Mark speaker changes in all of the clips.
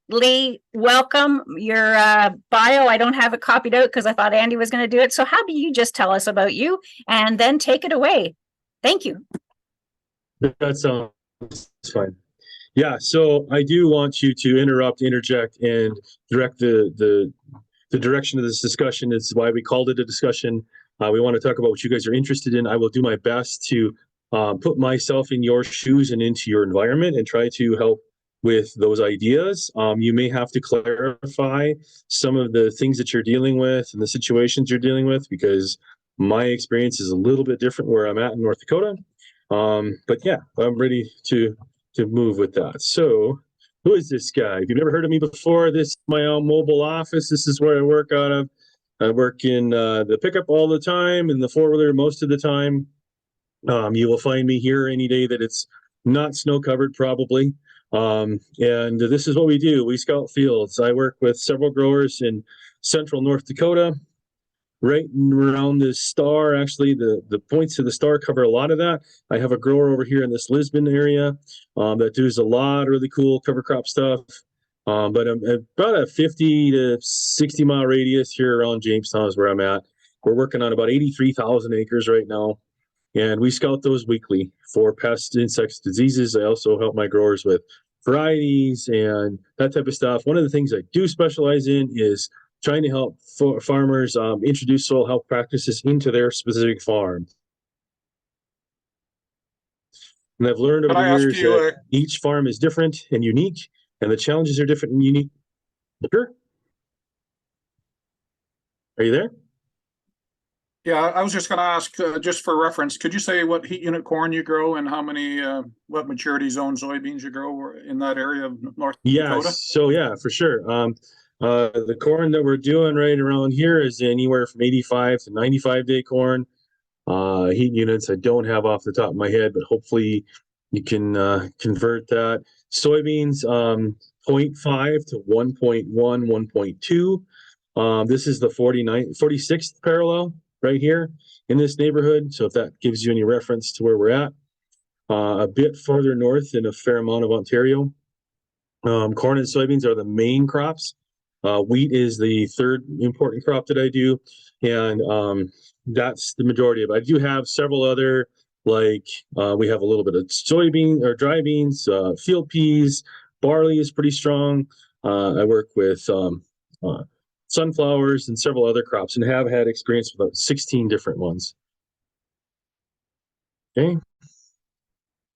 Speaker 1: Lee, welcome. Your bio, I don't have it copied out because I thought Andy was going to do it. So how about you just tell us about you and then take it away? Thank you.
Speaker 2: That sounds fine. Yeah, so I do want you to interject, and direct the direction of this discussion. It's why we called it a discussion. We want to talk about what you guys are interested in. I will do my best to put myself in your shoes and into your environment and try to help with those ideas. You may have to clarify some of the things that you're dealing with and the situations you're dealing with, because my experience is a little bit different where I'm at in North Dakota. But yeah, I'm ready to move with that. So who is this guy? If you've never heard of me before, this is my own mobile office. This is where I work out of. I work in the pickup all the time and the four-wheeler most of the time. You will find me here any day that it's not snow covered, probably. And this is what we do. We scout fields. I work with several growers in central North Dakota, right around the star. Actually, the points of the star cover a lot of that. I have a grower over here in this Lisbon area that does a lot of really cool cover crop stuff. But I'm about a 50 to 60 mile radius here around Jamestown is where I'm at. We're working on about 83,000 acres right now, and we scout those weekly for pests, insects, diseases. I also help my growers with varieties and that type of stuff. One of the things I do specialize in is trying to help farmers introduce soil health practices into their specific farm. And I've learned over the years that each farm is different and unique, and the challenges are different and unique. Sure. Are you there?
Speaker 3: Yeah, I was just going to ask, just for reference, could you say what heat unit corn you grow and how many, what maturity zone soybeans you grow in that area of North Dakota?
Speaker 2: So yeah, for sure. The corn that we're doing right around here is anywhere from 85 to 95 day corn. Heat units I don't have off the top of my head, but hopefully you can convert that. Soybeans, 0.5 to 1.1, 1.2. This is the 46th parallel right here in this neighborhood. So if that gives you any reference to where we're at, a bit further north in a fair amount of Ontario. Corn and soybeans are the main crops. Wheat is the third important crop that I do, and that's the majority of it. I do have several other, like we have a little bit of soybean or dry beans, field peas, barley is pretty strong. I work with sunflowers and several other crops, and have had experience with about 16 different ones. Okay.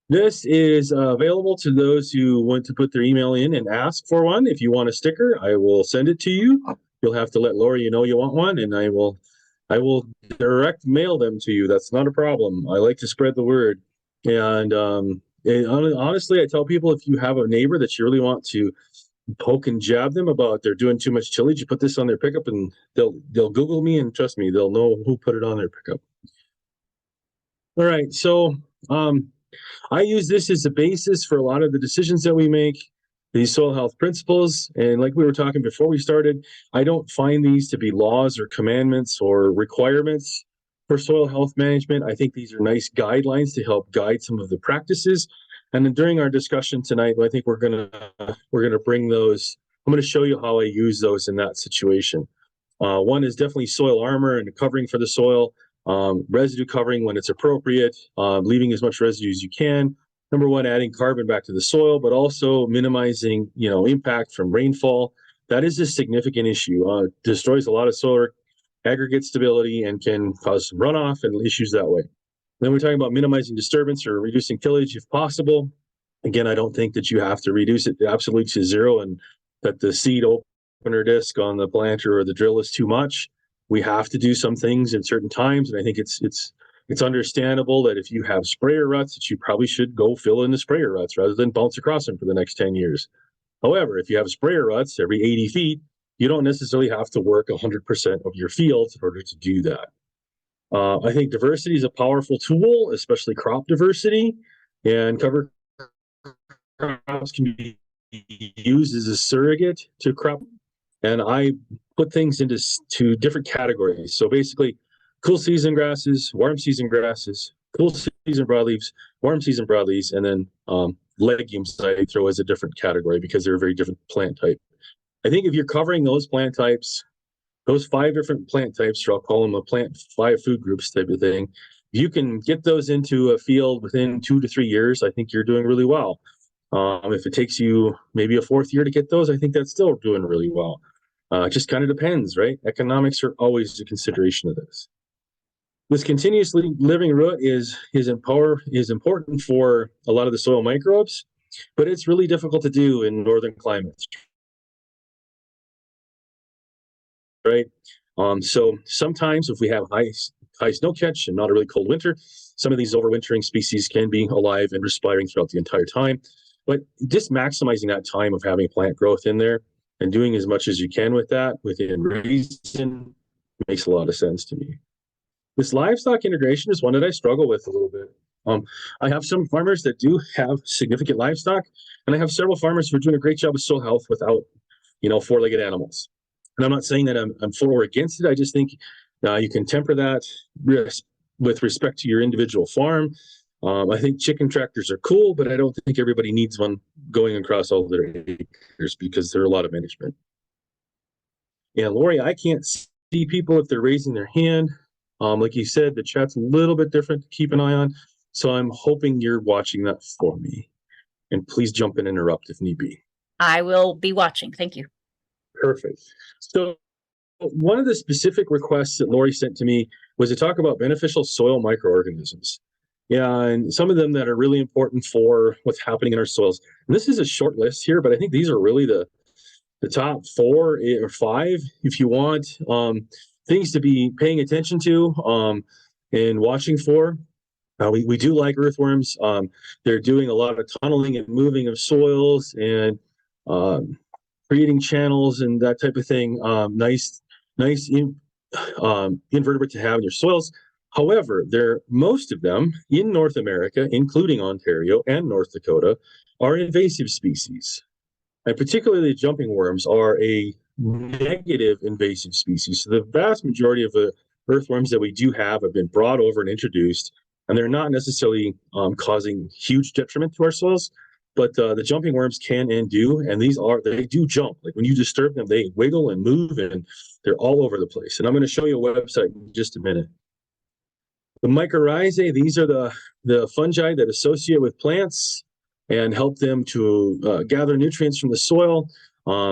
Speaker 2: This is available to those who want to put their email in and ask for one. If you want a sticker, I will send it to you. You'll have to let Lori you want one, and I will direct mail them to you. That's not a problem. I like to spread the word. And honestly, I tell people, if you have a neighbor that you really want to poke and jab them about they're doing too much tillage, you put this on their pickup and they'll Google me, and trust me, they'll know who put it on their pickup. All right, so I use this as a basis for a lot of the decisions that we make, these soil health principles. And like we were talking before we started, I don't find these to be laws or commandments or requirements for soil health management. I think these are nice guidelines to help guide some of the practices. And then during our discussion tonight, I think we're gonna bring those. I'm going to show you how I use those in that situation. One is definitely soil armor and covering for the soil. Residue covering when it's appropriate, leaving as much residue as you can. Number one, adding carbon back to the soil, but also minimizing, impact from rainfall. That is a significant issue. Destroys a lot of soil aggregate stability and can cause runoff and issues that way. Then we're talking about minimizing disturbance or reducing tillage if possible. Again, I don't think that you have to reduce it absolutely to zero and that the seed opener disc on the planter or the drill is too much. We have to do some things at certain times, and I think it's understandable that if you have sprayer ruts, that you probably should go fill in the sprayer ruts rather than bounce across them for the next 10 years. However, if you have sprayer ruts every 80 feet, you don't necessarily have to work 100% of your fields in order to do that. I think diversity is a powerful tool, especially crop diversity, and cover crops can be used as a surrogate to crop. And I put things into different categories. So basically, cool season grasses, warm season grasses, cool season broadleaves, warm season broadleaves, and then legumes I throw as a different category because they're a very different plant type. I think if you're covering those plant types, those 5 different plant types, or I'll call them a plant 5 food groups type of thing, if you can get those into a field within 2 to 3 years, I think you're doing really well. If it takes you maybe a 4th year to get those, I think that's still doing really well. It just kind of depends, right? Economics are always a consideration of this. This continuously living root is important for a lot of the soil microbes, but it's really difficult to do in northern climates, right? So sometimes if we have high snow catch and not a really cold winter, some of these overwintering species can be alive and respiring throughout the entire time. But just maximizing that time of having plant growth in there and doing as much as you can with that within reason makes a lot of sense to me. This livestock integration is one that I struggle with a little bit. I have some farmers that do have significant livestock, and I have several farmers who are doing a great job of soil health without, 4-legged animals. And I'm not saying that I'm for or against it. I just think you can temper that with respect to your individual farm. I think chicken tractors are cool, but I don't think everybody needs one going across all their acres because they're a lot of management. And Lori, I can't see people if they're raising their hand. Like you said, the chat's a little bit different to keep an eye on. So I'm hoping you're watching that for me. And please jump in and interrupt if need be.
Speaker 1: I will be watching. Thank you.
Speaker 2: Perfect. So one of the specific requests that Lori sent to me was to talk about beneficial soil microorganisms. Yeah, and some of them that are really important for what's happening in our soils. And this is a short list here, but I think these are really the top 4 or 5, if you want, things to be paying attention to and watching for. We do like earthworms. They're doing a lot of tunneling and moving of soils and creating channels and that type of thing. Nice invertebrate to have in your soils. However, most of them in North America, including Ontario and North Dakota, are invasive species. And particularly jumping worms are a negative invasive species. So the vast majority of the earthworms that we do have been brought over and introduced, and they're not necessarily causing huge detriment to our soils, but the jumping worms can and do, and they do jump. Like when you disturb them, they wiggle and move, and they're all over the place. And I'm going to show you a website in just a minute. The mycorrhizae, these are the fungi that associate with plants and help them to gather nutrients from the soil.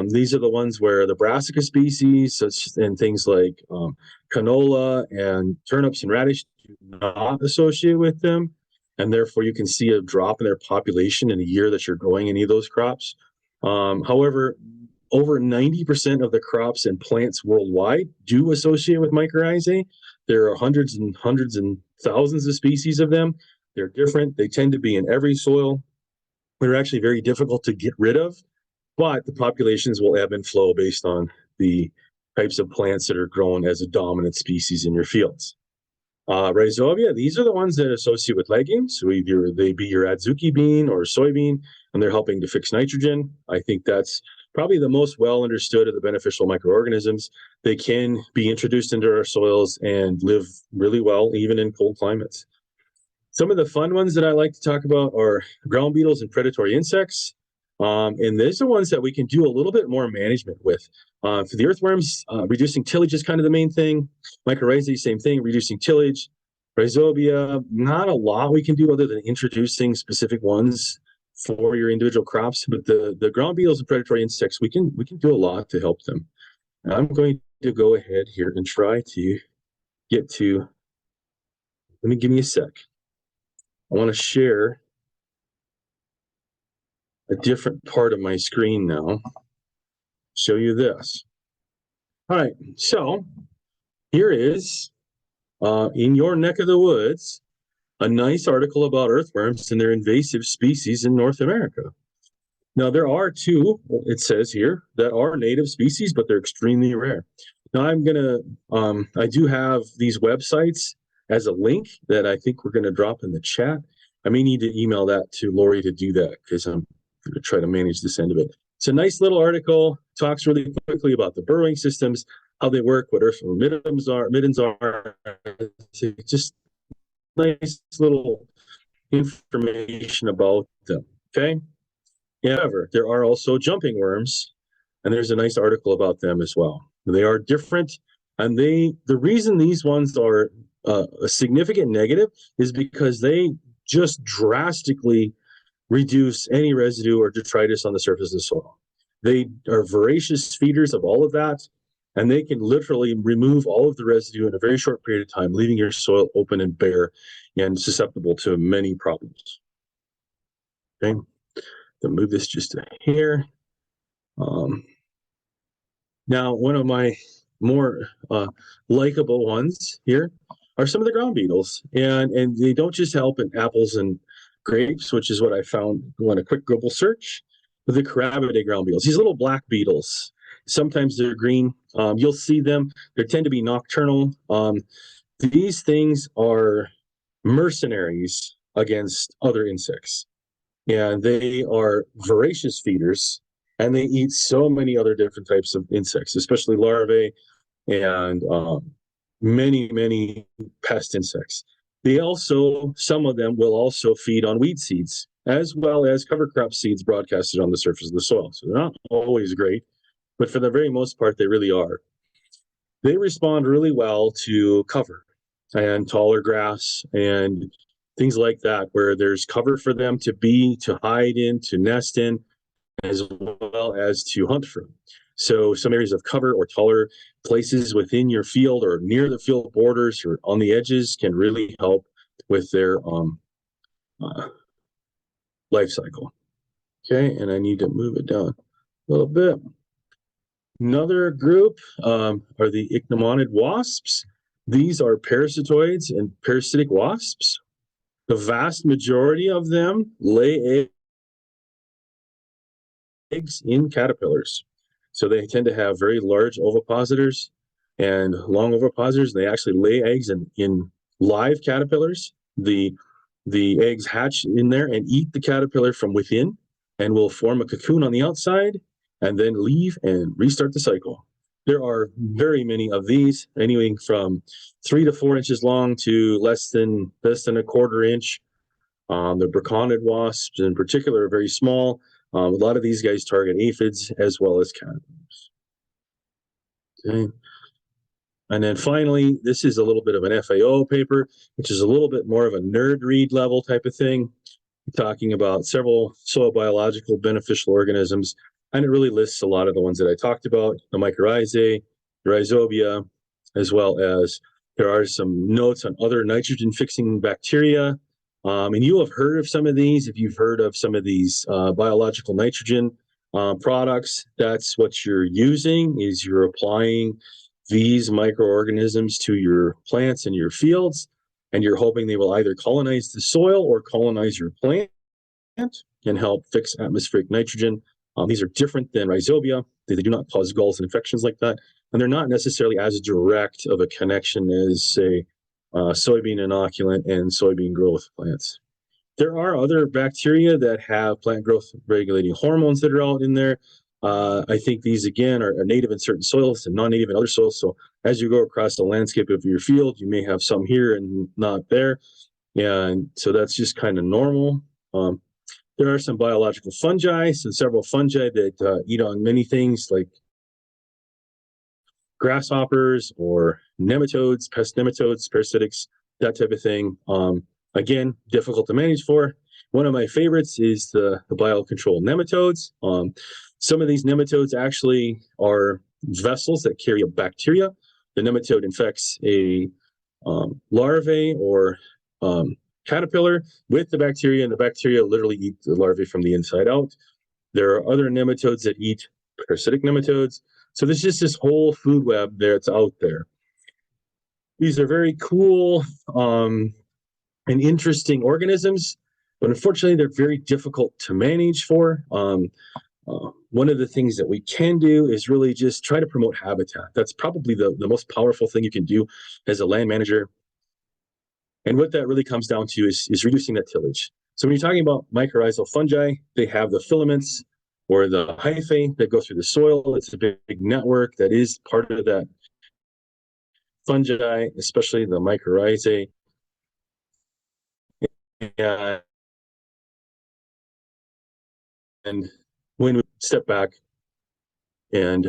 Speaker 2: These are the ones where the brassica species and things like canola and turnips and radish do not associate with them. And therefore, you can see a drop in their population in a year that you're growing any of those crops. However, over 90% of the crops and plants worldwide do associate with mycorrhizae. There are hundreds and thousands of species of them. They're different. They tend to be in every soil. They're actually very difficult to get rid of, but the populations will ebb and flow based on the types of plants that are grown as a dominant species in your fields. Rhizobia, these are the ones that associate with legumes. So either they be your adzuki bean or soybean, and they're helping to fix nitrogen. I think that's probably the most well understood of the beneficial microorganisms. They can be introduced into our soils and live really well, even in cold climates. Some of the fun ones that I like to talk about are ground beetles and predatory insects. And these are ones that we can do a little bit more management with. For the earthworms, reducing tillage is kind of the main thing. Mycorrhizae, same thing, reducing tillage. Rhizobia, not a lot we can do other than introducing specific ones for your individual crops. But the ground beetles and predatory insects, we can do a lot to help them. And I'm going to go ahead here and try to get to, give me a sec. I want to share a different part of my screen now. Show you this. All right, so here is, in your neck of the woods, a nice article about earthworms and their invasive species in North America. Now, there are 2, it says here, that are native species, but they're extremely rare. Now, I do have these websites as a link that I think we're going to drop in the chat. I may need to email that to Lori to do that because I'm going to try to manage this end of it. It's a nice little article, talks really quickly about the burrowing systems, how they work, what earthworm middens are. Just nice little information about them. Okay. However, there are also jumping worms, and there's a nice article about them as well. They are different, and the reason these ones are a significant negative is because they just drastically reduce any residue or detritus on the surface of the soil. They are voracious feeders of all of that, and they can literally remove all of the residue in a very short period of time, leaving your soil open and bare and susceptible to many problems. Okay, so move this just a hair. Now, one of my more likable ones here are some of the ground beetles, and they don't just help in apples and grapes, which is what I found when a quick Google search. But the Carabidae ground beetles, these little black beetles. Sometimes they're green. You'll see them. They tend to be nocturnal. These things are mercenaries against other insects, and they are voracious feeders, and they eat so many other different types of insects, especially larvae and many pest insects. They also, some of them will also feed on weed seeds as well as cover crop seeds broadcasted on the surface of the soil. So they're not always great, but for the very most part, they really are. They respond really well to cover and taller grass and things like that, where there's cover for them to be, to hide in, to nest in, as well as to hunt from. So some areas of cover or taller places within your field or near the field borders or on the edges can really help with their life cycle. Okay, and I need to move it down a little bit. Another group are the ichneummonid wasps. These are parasitoids and parasitic wasps. The vast majority of them lay eggs in caterpillars. So they tend to have very large ovipositors and long ovipositors. They actually lay eggs in live caterpillars. The eggs hatch in there and eat the caterpillar from within and will form a cocoon on the outside and then leave and restart the cycle. There are very many of these, anything from 3 to 4 inches long to less than a quarter inch. The braconid wasps in particular are very small. A lot of these guys target aphids as well as caterpillars. Okay. And then finally, this is a little bit of an FAO paper, which is a little bit more of a nerd read level type of thing, talking about several soil biological beneficial organisms. And it really lists a lot of the ones that I talked about, the mycorrhizae, the rhizobia, as well as there are some notes on other nitrogen fixing bacteria. And you'll have heard of some of these. If you've heard of some of these biological nitrogen products, that's what you're using, is you're applying these microorganisms to your plants and your fields, and you're hoping they will either colonize the soil or colonize your plant and help fix atmospheric nitrogen. These are different than rhizobia. They do not cause galls and infections like that, and they're not necessarily as direct of a connection as, say, soybean inoculant and soybean growth plants. There are other bacteria that have plant growth regulating hormones that are out in there. I think these, again, are native in certain soils and non-native in other soils. So as you go across the landscape of your field, you may have some here and not there. And so that's just kind of normal. There are some biological fungi, so several fungi that eat on many things like grasshoppers or nematodes, pest nematodes, parasitics, that type of thing. Again, difficult to manage for. One of my favorites is the biocontrol nematodes. Some of these nematodes actually are vessels that carry a bacteria. The nematode infects a larvae or caterpillar with the bacteria, and the bacteria literally eat the larvae from the inside out. There are other nematodes that eat parasitic nematodes. So there's just this whole food web that's out there. These are very cool and interesting organisms, but unfortunately, they're very difficult to manage for. One of the things that we can do is really just try to promote habitat. That's probably the most powerful thing you can do as a land manager. And what that really comes down to is reducing that tillage. So when you're talking about mycorrhizal fungi, they have the filaments or the hyphae that go through the soil. It's a big network that is part of that fungi, especially the mycorrhizae. And when we step back and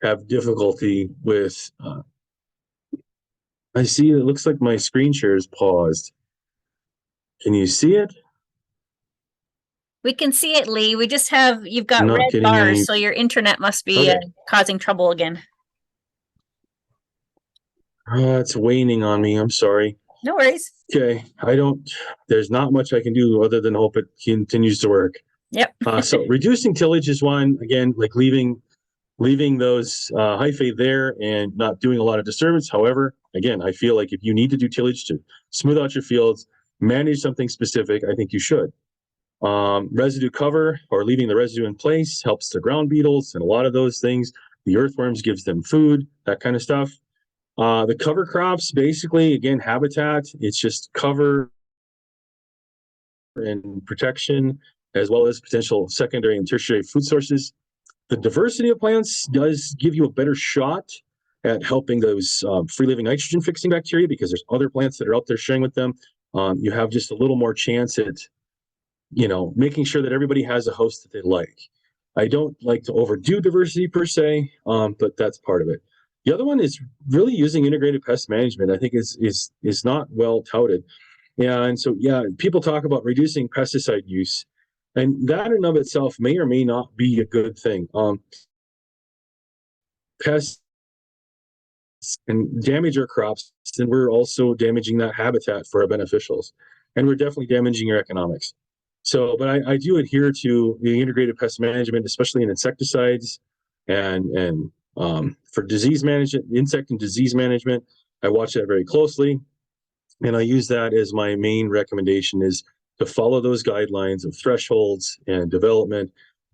Speaker 2: have difficulty with, I see it looks like my screen share is paused. Can you see it?
Speaker 1: We can see it, Lee. We just have, you've got
Speaker 2: I'm not
Speaker 1: red
Speaker 2: getting
Speaker 1: bars,
Speaker 2: any-
Speaker 1: so your internet must be
Speaker 2: Okay.
Speaker 1: causing trouble again.
Speaker 2: It's waning on me. I'm sorry.
Speaker 1: No worries.
Speaker 2: Okay. There's not much I can do other than hope it continues to work.
Speaker 1: Yep.
Speaker 2: So reducing tillage is one, again, like leaving those hyphae there and not doing a lot of disturbance. However, again, I feel like if you need to do tillage to smooth out your fields, manage something specific, I think you should. Residue cover or leaving the residue in place helps the ground beetles and a lot of those things. The earthworms gives them food, that kind of stuff. The cover crops, basically, again, habitat, it's just cover and protection, as well as potential secondary and tertiary food sources. The diversity of plants does give you a better shot at helping those free-living nitrogen fixing bacteria, because there's other plants that are out there sharing with them. You have just a little more chance at, making sure that everybody has a host that they like. I don't like to overdo diversity per se, but that's part of it. The other one is really using integrated pest management. I think is not well touted. And so, people talk about reducing pesticide use, and that in and of itself may or may not be a good thing. Pests and damage our crops, then we're also damaging that habitat for our beneficials, and we're definitely damaging your economics. So, but I do adhere to the integrated pest management, especially in insecticides and for disease management, insect and disease management. I watch that very closely, and I use that as my main recommendation, is to follow those guidelines of thresholds and development,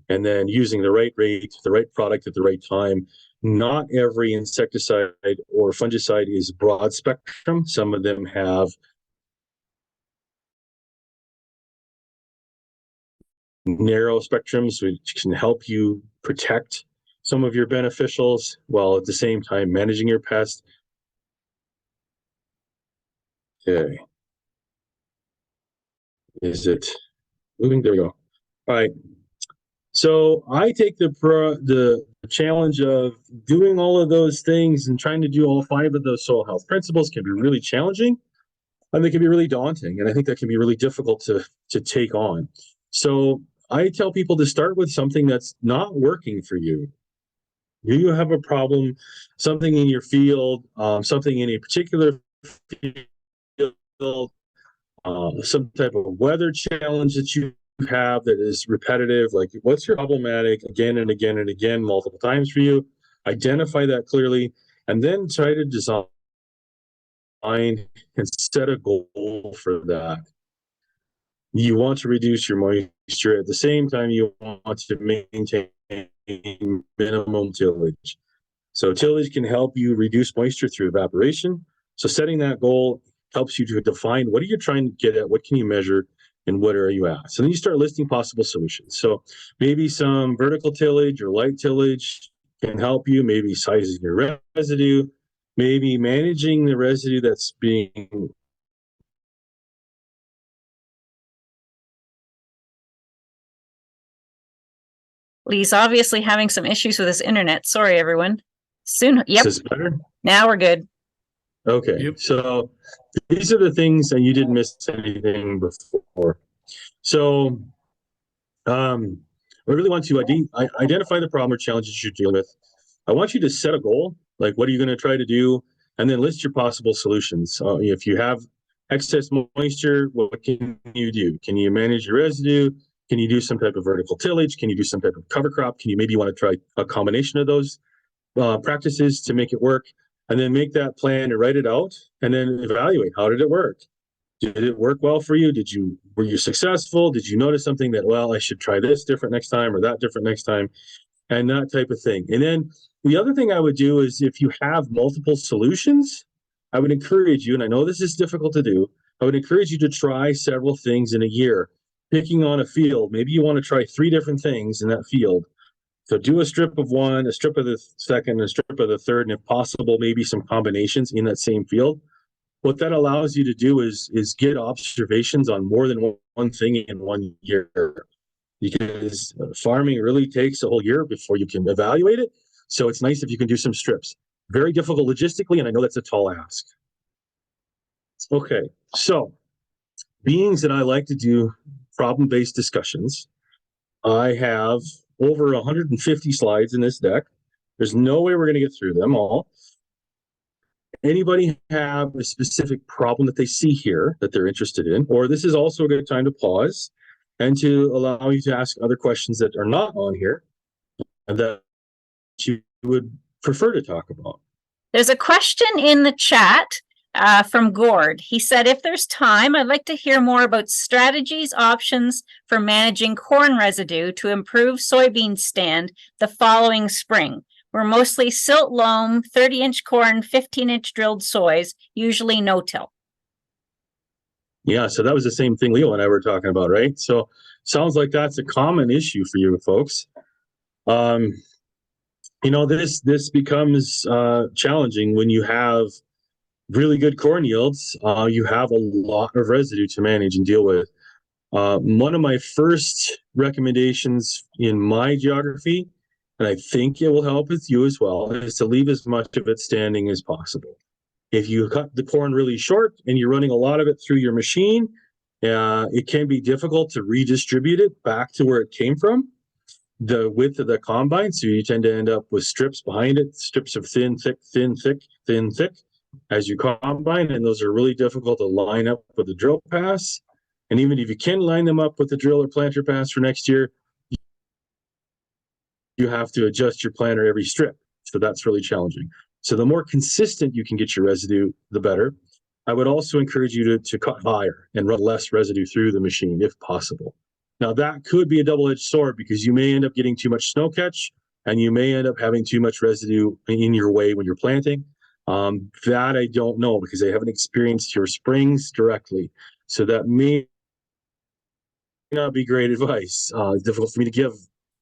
Speaker 2: and then using the right rate, the right product at the right time. Not every insecticide or fungicide is broad spectrum. Some of them have narrow spectrums, which can help you protect some of your beneficials while at the same time managing your pest. Okay. Is it moving? There we go. All right. So I take the challenge of doing all of those things and trying to do all 5 of those soil health principles can be really challenging, and they can be really daunting. And I think that can be really difficult to take on. So I tell people to start with something that's not working for you. Do you have a problem, something in your field, something in a particular field, some type of weather challenge that you have that is repetitive? Like, what's your problematic again and again and again, multiple times for you? Identify that clearly, and then try to design and set a goal for that. You want to reduce your moisture. At the same time, you want to maintain minimum tillage. So tillage can help you reduce moisture through evaporation. So setting that goal helps you to define what are you trying to get at, what can you measure, and what are you at. So then you start listing possible solutions. So maybe some vertical tillage or light tillage can help you, maybe sizing your residue, maybe managing the residue that's being
Speaker 1: Lee's obviously having some issues with his internet. Sorry, everyone. Soon. Yep.
Speaker 2: Is this better?
Speaker 1: Now we're good.
Speaker 2: Okay.
Speaker 3: Yep.
Speaker 2: So these are the things that you didn't miss anything before. So I really want to identify the problem or challenges you're dealing with. I want you to set a goal, like what are you going to try to do, and then list your possible solutions. If you have excess moisture, what can you do? Can you manage your residue? Can you do some type of vertical tillage? Can you do some type of cover crop? Can you maybe want to try a combination of those practices to make it work? And then make that plan and write it out, and then evaluate, how did it work? Did it work well for you? Were you successful? Did you notice something that, well, I should try this different next time or that different next time, and that type of thing. And then the other thing I would do is, if you have multiple solutions, I would encourage you, and I know this is difficult to do, I would encourage you to try several things in a year. Picking on a field, maybe you want to try 3 different things in that field. So do a strip of one, a strip of the second, a strip of the third, and if possible, maybe some combinations in that same field. What that allows you to do is get observations on more than one thing in 1 year. because farming really takes a whole year before you can evaluate it. So it's nice if you can do some strips. Very difficult logistically, and I know that's a tall ask. Okay, so being that I like to do problem-based discussions, I have over 150 slides in this deck. There's no way we're going to get through them all. Anybody have a specific problem that they see here that they're interested in? Or this is also a good time to pause and to allow you to ask other questions that are not on here and that you would prefer to talk about.
Speaker 1: There's a question in the chat from Gord. He said, if there's time, I'd like to hear more about strategies, options for managing corn residue to improve soybean stand the following spring. We're mostly silt loam, 30-inch corn, 15-inch drilled soys, usually no-till.
Speaker 2: Yeah, so that was the same thing Leo and I were talking about, right? So sounds like that's a common issue for you folks. You know, this becomes challenging when you have really good corn yields. You have a lot of residue to manage and deal with. One of my first recommendations in my geography, and I think it will help with you as well, is to leave as much of it standing as possible. If you cut the corn really short and you're running a lot of it through your machine, it can be difficult to redistribute it back to where it came from, the width of the combine. So you tend to end up with strips behind it, strips of thin, thick, thin, thick, thin, thick as you combine. And those are really difficult to line up with the drill pass. And even if you can line them up with the drill or planter pass for next year, you have to adjust your planter every strip. So that's really challenging. So the more consistent you can get your residue, the better. I would also encourage you to cut higher and run less residue through the machine if possible. Now that could be a double-edged sword because you may end up getting too much snow catch and you may end up having too much residue in your way when you're planting. That I don't know because I haven't experienced your springs directly. So that may not be great advice. It's difficult for me to give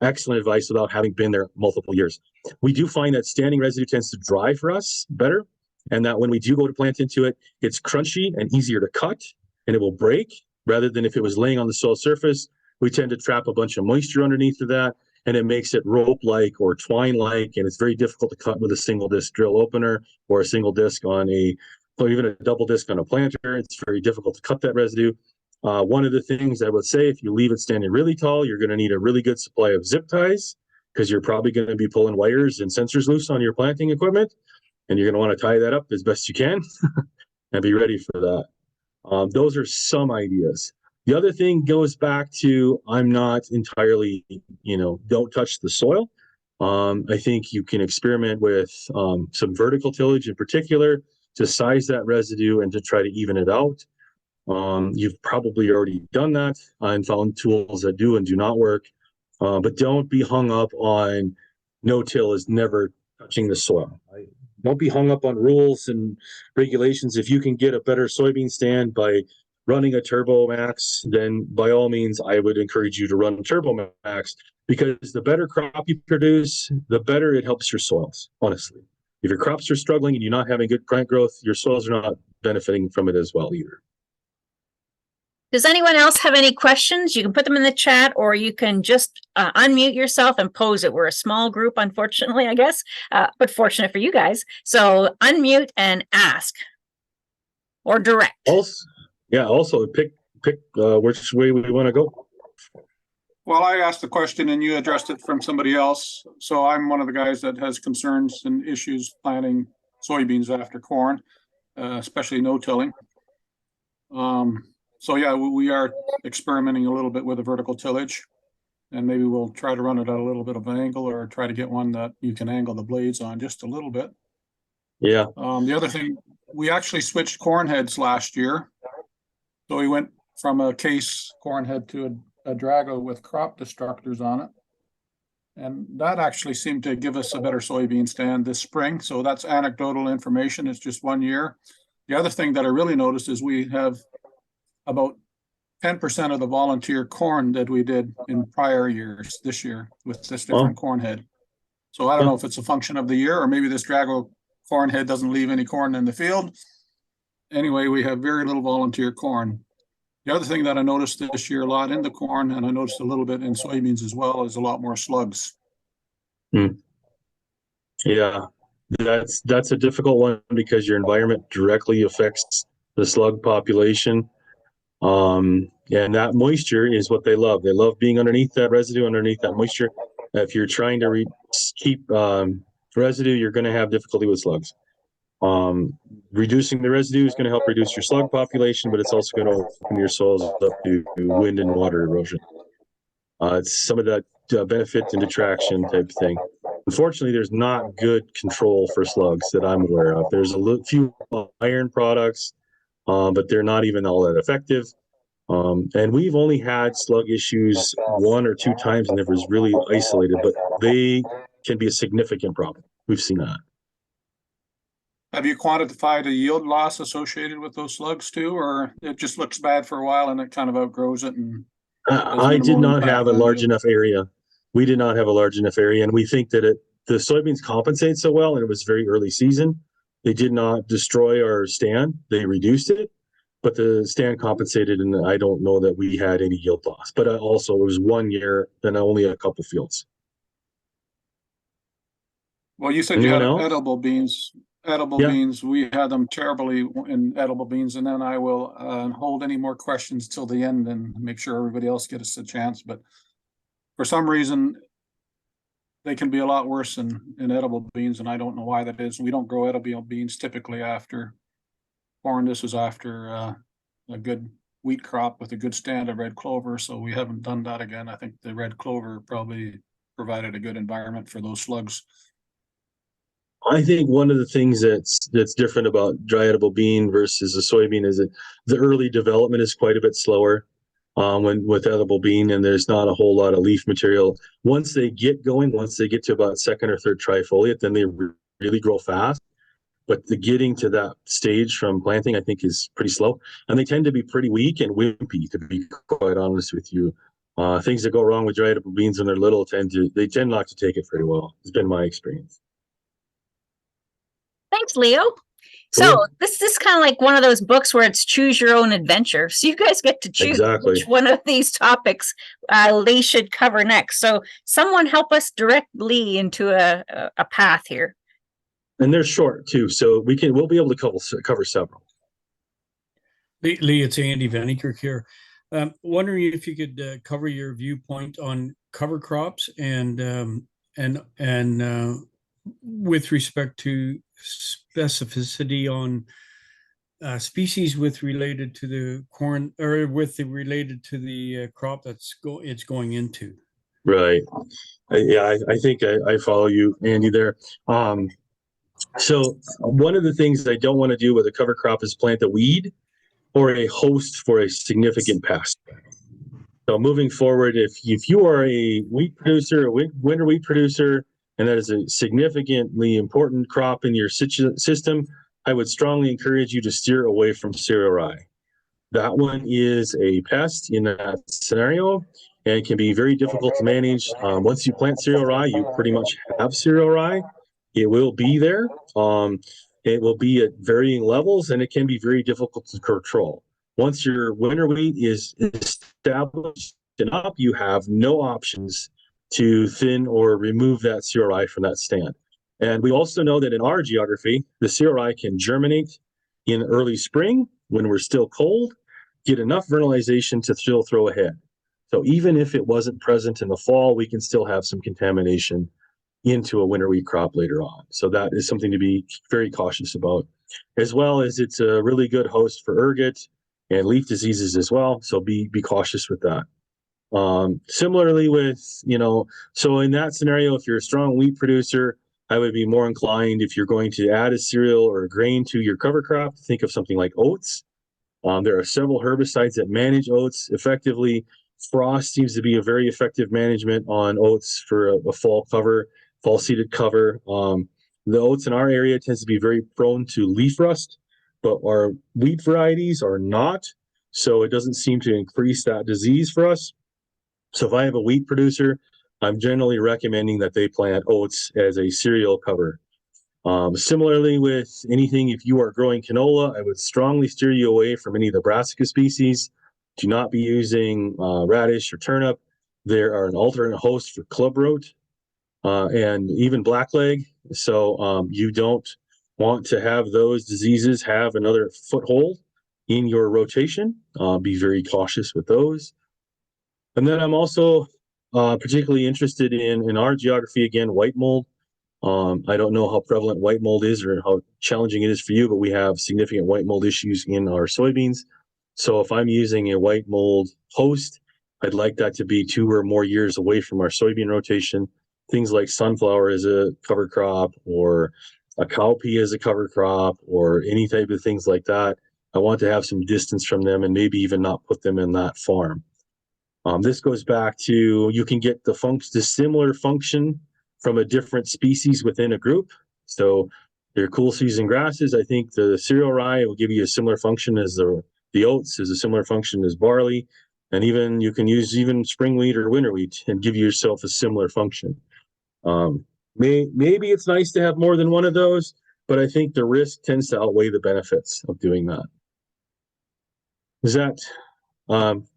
Speaker 2: excellent advice without having been there multiple years. We do find that standing residue tends to dry for us better, and that when we do go to plant into it, it's crunchy and easier to cut, and it will break, rather than if it was laying on the soil surface. We tend to trap a bunch of moisture underneath of that, and it makes it rope-like or twine-like, and it's very difficult to cut with a single disc drill opener or a single disc on or even a double disc on a planter. It's very difficult to cut that residue. One of the things I would say, if you leave it standing really tall, you're going to need a really good supply of zip ties because you're probably going to be pulling wires and sensors loose on your planting equipment, and you're going to want to tie that up as best you can and be ready for that. Those are some ideas. The other thing goes back to I'm not entirely, don't touch the soil. I think you can experiment with some vertical tillage in particular to size that residue and to try to even it out. You've probably already done that and found tools that do and do not work, but don't be hung up on no-till is never touching the soil. Don't be hung up on rules and regulations. If you can get a better soybean stand by running a Turbo Max, then by all means, I would encourage you to run Turbo Max because the better crop you produce, the better it helps your soils, honestly. If your crops are struggling and you're not having good plant growth, your soils are not benefiting from it as well either.
Speaker 1: Does anyone else have any questions? You can put them in the chat or you can just unmute yourself and pose it. We're a small group, unfortunately, I guess, but fortunate for you guys. So unmute and ask or direct.
Speaker 2: Also pick which way we want to go.
Speaker 3: Well, I asked the question and you addressed it from somebody else. So I'm one of the guys that has concerns and issues planting soybeans after corn, especially no-tilling. So yeah, we are experimenting a little bit with a vertical tillage, and maybe we'll try to run it at a little bit of an angle or try to get one that you can angle the blades on just a little bit.
Speaker 2: Yeah.
Speaker 3: The other thing, we actually switched corn heads last year. So we went from a case corn head to a Drago with crop destructors on it. And that actually seemed to give us a better soybean stand this spring. So that's anecdotal information. It's just 1 year. The other thing that I really noticed is we have about 10% of the volunteer corn that we did in prior years this year with this different corn head. So I don't know if it's a function of the year or maybe this Drago corn head doesn't leave any corn in the field. Anyway, we have very little volunteer corn. The other thing that I noticed this year a lot in the corn, and I noticed a little bit in soybeans as well, is a lot more slugs.
Speaker 2: Yeah, that's a difficult one because your environment directly affects the slug population. And that moisture is what they love. They love being underneath that residue, underneath that moisture. If you're trying to keep residue, you're going to have difficulty with slugs. Reducing the residue is going to help reduce your slug population, but it's also going to open your soils up to wind and water erosion. It's some of that benefit and detraction type thing. Unfortunately, there's not good control for slugs that I'm aware of. There's a few iron products, but they're not even all that effective. And we've only had slug issues 1 or 2 times, and it was really isolated, but they can be a significant problem. We've seen that.
Speaker 3: Have you quantified a yield loss associated with those slugs too, or it just looks bad for a while and it kind of outgrows it? And
Speaker 2: I did not have a large enough area. We did not have a large enough area, and we think that the soybeans compensate so well, and it was very early season. They did not destroy our stand. They reduced it, but the stand compensated, and I don't know that we had any yield loss. But also, it was 1 year and only a couple fields.
Speaker 3: Well, you said
Speaker 2: Anyone
Speaker 3: you had
Speaker 2: else?
Speaker 3: edible beans. Edible beans, we had them terribly in edible beans, and then I will hold any more questions till the end and make sure everybody else gets a chance. But for some reason, they can be a lot worse in edible beans, and I don't know why that is. We don't grow edible beans typically after corn. This is after a good wheat crop with a good stand of red clover, so we haven't done that again. I think the red clover probably provided a good environment for those slugs.
Speaker 2: I think one of the things that's different about dry edible bean versus a soybean is that the early development is quite a bit slower with edible bean, and there's not a whole lot of leaf material. Once they get going, once they get to about 2nd or 3rd trifoliate, then they really grow fast. But the getting to that stage from planting, I think, is pretty slow, and they tend to be pretty weak and wimpy, to be quite honest with you. Things that go wrong with dry edible beans when they're little tend not to take it very well. It's been my experience.
Speaker 1: Thanks, Leo. So this is kind of like one of those books where it's choose your own adventure. So you guys get to choose which one of these topics Lee should cover next. So someone help us direct Lee into a path here.
Speaker 2: And they're short too, so we'll be able to cover several.
Speaker 4: Lee, it's Andy Vanikirk here. Wondering if you could cover your viewpoint on cover crops and with respect to specificity on species related to the corn, or related to the crop it's going into.
Speaker 2: Right. Yeah, I think I follow you, Andy, there. So one of the things I don't want to do with a cover crop is plant a weed or a host for a significant pest. So moving forward, if you are a wheat producer, a winter wheat producer, and that is a significantly important crop in your system, I would strongly encourage you to steer away from cereal rye. That one is a pest in that scenario, and it can be very difficult to manage. Once you plant cereal rye, you pretty much have cereal rye. It will be there. It will be at varying levels, and it can be very difficult to control. Once your winter wheat is established and up, you have no options to thin or remove that cereal rye from that stand. And we also know that in our geography, the cereal rye can germinate in early spring when we're still cold, get enough vernalization to still throw ahead. So even if it wasn't present in the fall, we can still have some contamination into a winter wheat crop later on. So that is something to be very cautious about, as well as it's a really good host for ergot and leaf diseases as well. So be cautious with that. Similarly with, so in that scenario, if you're a strong wheat producer, I would be more inclined, if you're going to add a cereal or a grain to your cover crop, to think of something like oats. There are several herbicides that manage oats effectively. Frost seems to be a very effective management on oats for a fall seeded cover. The oats in our area tends to be very prone to leaf rust, but our wheat varieties are not. So it doesn't seem to increase that disease for us. So if I have a wheat producer, I'm generally recommending that they plant oats as a cereal cover. Similarly with anything, if you are growing canola, I would strongly steer you away from any of the brassica species. Do not be using radish or turnip. There are an alternate host for clubroot and even blackleg. So you don't want to have those diseases have another foothold in your rotation. Be very cautious with those. And then I'm also particularly interested in our geography, again, white mold. I don't know how prevalent white mold is or how challenging it is for you, but we have significant white mold issues in our soybeans. So if I'm using a white mold host, I'd like that to be 2 or more years away from our soybean rotation. Things like sunflower as a cover crop or a cowpea as a cover crop or any type of things like that. I want to have some distance from them and maybe even not put them in that farm. This goes back to you can get the similar function from a different species within a group. So your cool season grasses, I think the cereal rye will give you a similar function as the oats, is a similar function as barley. And even you can use even spring wheat or winter wheat and give yourself a similar function. Maybe it's nice to have more than one of those, but I think the risk tends to outweigh the benefits of doing that. Is that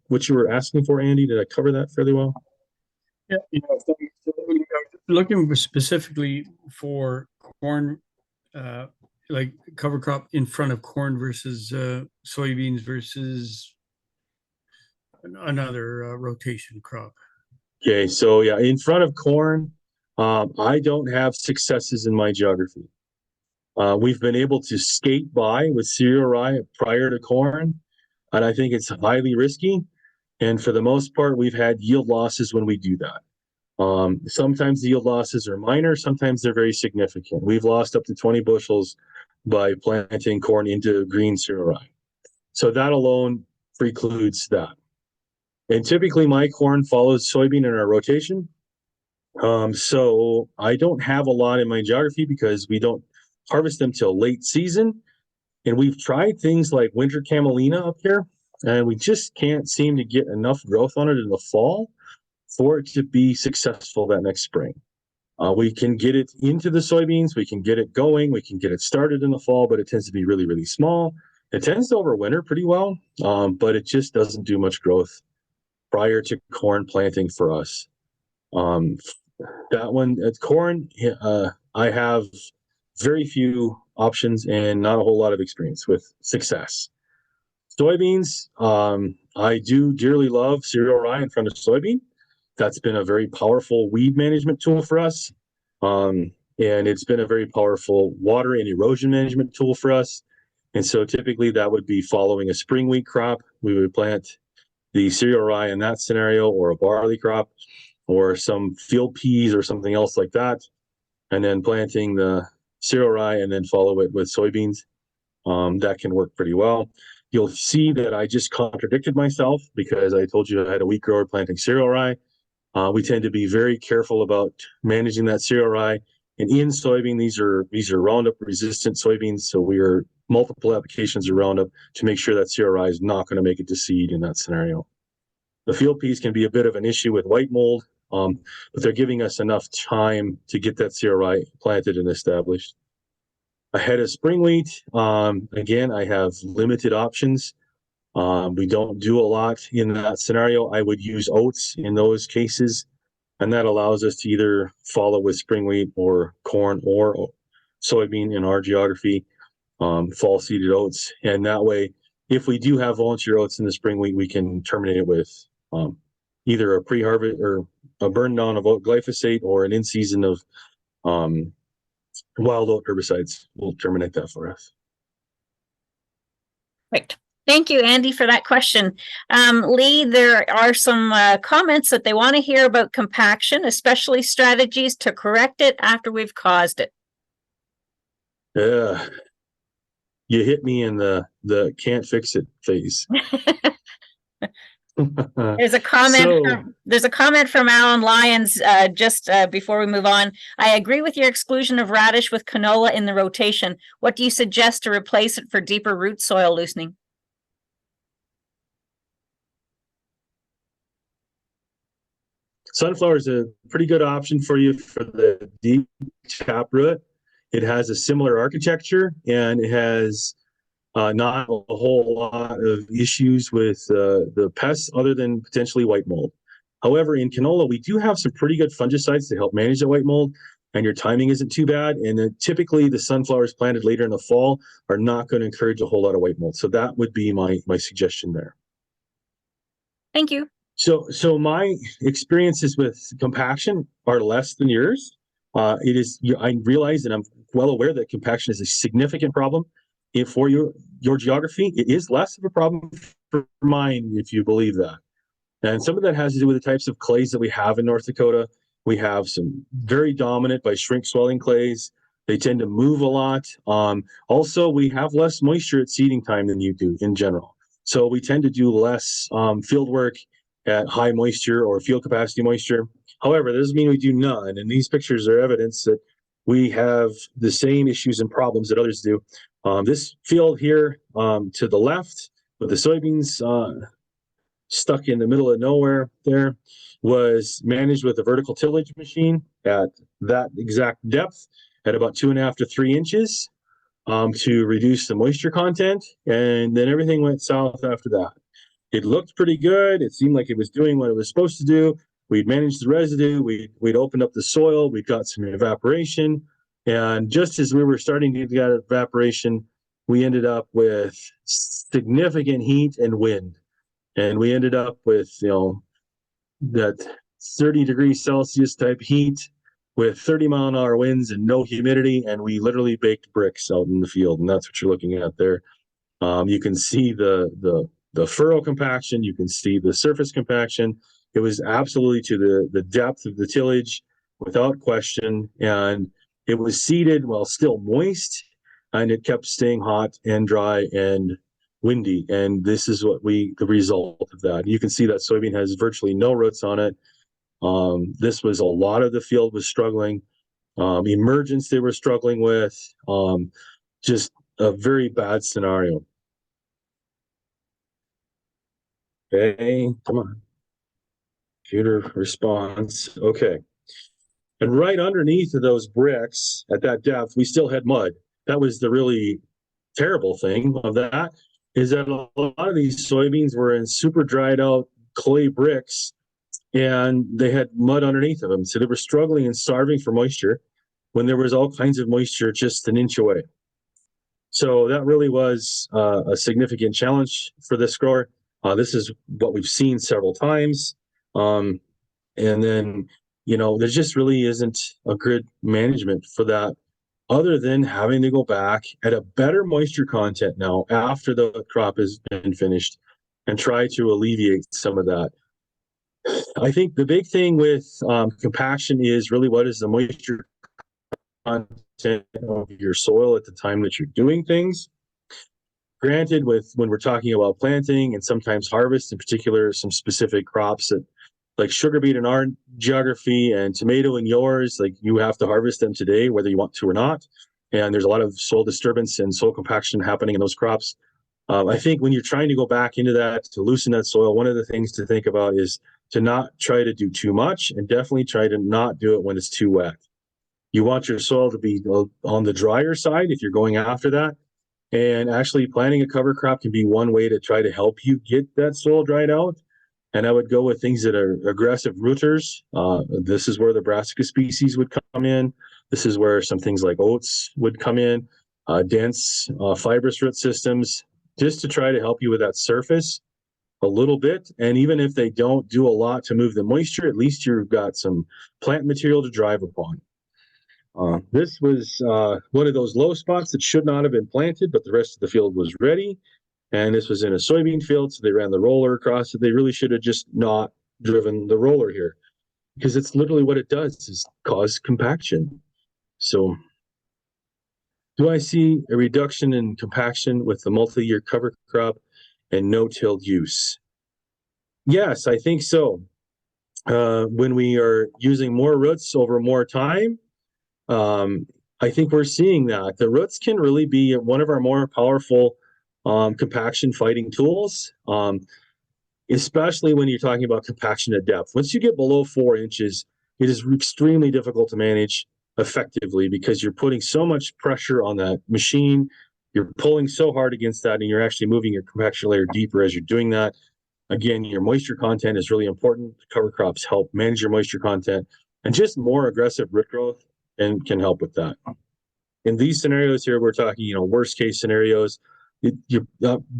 Speaker 2: what you were asking for, Andy? Did I cover that fairly well?
Speaker 4: Yeah, looking specifically for corn, like cover crop in front of corn versus soybeans versus another rotation crop.
Speaker 2: Okay, so yeah, in front of corn, I don't have successes in my geography. We've been able to skate by with cereal rye prior to corn, and I think it's highly risky. And for the most part, we've had yield losses when we do that. Sometimes the yield losses are minor, sometimes they're very significant. We've lost up to 20 bushels by planting corn into green cereal rye. So that alone precludes that. And typically my corn follows soybean in our rotation. So I don't have a lot in my geography because we don't harvest them till late season. And we've tried things like winter camelina up here, and we just can't seem to get enough growth on it in the fall for it to be successful that next spring. We can get it into the soybeans, we can get it going, we can get it started in the fall, but it tends to be really, really small. It tends to overwinter pretty well, but it just doesn't do much growth prior to corn planting for us. That one, at corn, I have very few options and not a whole lot of experience with success. Soybeans, I do dearly love cereal rye in front of soybean. That's been a very powerful weed management tool for us. And it's been a very powerful water and erosion management tool for us. And so typically that would be following a spring wheat crop. We would plant the cereal rye in that scenario, or a barley crop, or some field peas or something else like that. And then planting the cereal rye and then follow it with soybeans. That can work pretty well. You'll see that I just contradicted myself because I told you I had a wheat grower planting cereal rye. We tend to be very careful about managing that cereal rye. And in soybean, these are Roundup resistant soybeans. So we are multiple applications of Roundup to make sure that cereal rye is not going to make it to seed in that scenario. The field peas can be a bit of an issue with white mold, but they're giving us enough time to get that cereal rye planted and established. Ahead of spring wheat, again, I have limited options. We don't do a lot in that scenario. I would use oats in those cases, and that allows us to either follow with spring wheat or corn or soybean in our geography, fall seeded oats. And that way, if we do have volunteer oats in the spring wheat, we can terminate it with either a pre-harvest or a burn down of oat glyphosate or an in-season of wild oat herbicides will terminate that for us.
Speaker 1: Perfect. Thank you, Andy, for that question. Lee, there are some comments that they want to hear about compaction, especially strategies to correct it after we've caused it.
Speaker 2: Yeah, you hit me in the can't fix it phase.
Speaker 1: There's a comment from Alan Lyons just before we move on. I agree with your exclusion of radish with canola in the rotation. What do you suggest to replace it for deeper root soil loosening?
Speaker 2: Sunflower is a pretty good option for you for the deep taproot. It has a similar architecture and it has Not a whole lot of issues with the pests other than potentially white mold. However, in canola, we do have some pretty good fungicides to help manage the white mold, and your timing isn't too bad. And typically the sunflowers planted later in the fall are not going to encourage a whole lot of white mold. So that would be my suggestion there.
Speaker 1: Thank you.
Speaker 2: So my experiences with compaction are less than yours. I realize, and I'm well aware that compaction is a significant problem for your geography. It is less of a problem for mine, if you believe that. And some of that has to do with the types of clays that we have in North Dakota. We have some very dominant by shrink swelling clays. They tend to move a lot. Also, we have less moisture at seeding time than you do in general. So we tend to do less field work at high moisture or field capacity moisture. However, that doesn't mean we do none. And these pictures are evidence that we have the same issues and problems that others do. This field here to the left with the soybeans stuck in the middle of nowhere there was managed with a vertical tillage machine at that exact depth at about 2.5 to 3 inches to reduce the moisture content. And then everything went south after that. It looked pretty good. It seemed like it was doing what it was supposed to do. We'd managed the residue. We'd opened up the soil. We got some evaporation. And just as we were starting to get evaporation, we ended up with significant heat and wind. And we ended up with, that 30 degrees Celsius type heat with 30-mile-an-hour winds and no humidity. And we literally baked bricks out in the field. And that's what you're looking at there. You can see the furrow compaction. You can see the surface compaction. It was absolutely to the depth of the tillage without question. And it was seeded while still moist, and it kept staying hot and dry and windy. And this is the result of that. You can see that soybean has virtually no roots on it. This was a lot of the field was struggling. Emergence they were struggling with. Just a very bad scenario. Okay, come on. Computer response. Okay. And right underneath of those bricks at that depth, we still had mud. That was the really terrible thing of that, is that a lot of these soybeans were in super dried out clay bricks and they had mud underneath of them. So they were struggling and starving for moisture when there was all kinds of moisture just an inch away. So that really was a significant challenge for this grower. This is what we've seen several times. And then, there just really isn't a good management for that, other than having to go back at a better moisture content now after the crop has been finished and try to alleviate some of that. I think the big thing with compaction is really what is the moisture content of your soil at the time that you're doing things. Granted, when we're talking about planting and sometimes harvest, in particular, some specific crops that like sugar beet in our geography and tomato in yours, like you have to harvest them today, whether you want to or not. And there's a lot of soil disturbance and soil compaction happening in those crops. I think when you're trying to go back into that, to loosen that soil, one of the things to think about is to not try to do too much, and definitely try to not do it when it's too wet. You want your soil to be on the drier side if you're going after that. And actually planting a cover crop can be one way to try to help you get that soil dried out. And I would go with things that are aggressive rooters. This is where the brassica species would come in. This is where some things like oats would come in, dense fibrous root systems, just to try to help you with that surface a little bit. And even if they don't do a lot to move the moisture, at least you've got some plant material to drive upon. This was one of those low spots that should not have been planted, but the rest of the field was ready. And this was in a soybean field, so they ran the roller across it. They really should have just not driven the roller here, because it's literally what it does is cause compaction. So do I see a reduction in compaction with the multi-year cover crop and no-tilled use? Yes, I think so. When we are using more roots over more time, I think we're seeing that. The roots can really be one of our more powerful compaction fighting tools, especially when you're talking about compaction at depth. Once you get below 4 inches, it is extremely difficult to manage effectively because you're putting so much pressure on that machine. you're pulling so hard against that, and you're actually moving your compaction layer deeper as you're doing that. Again, your moisture content is really important. Cover crops help manage your moisture content, and just more aggressive root growth and can help with that. In these scenarios here, we're talking, worst case scenarios. You're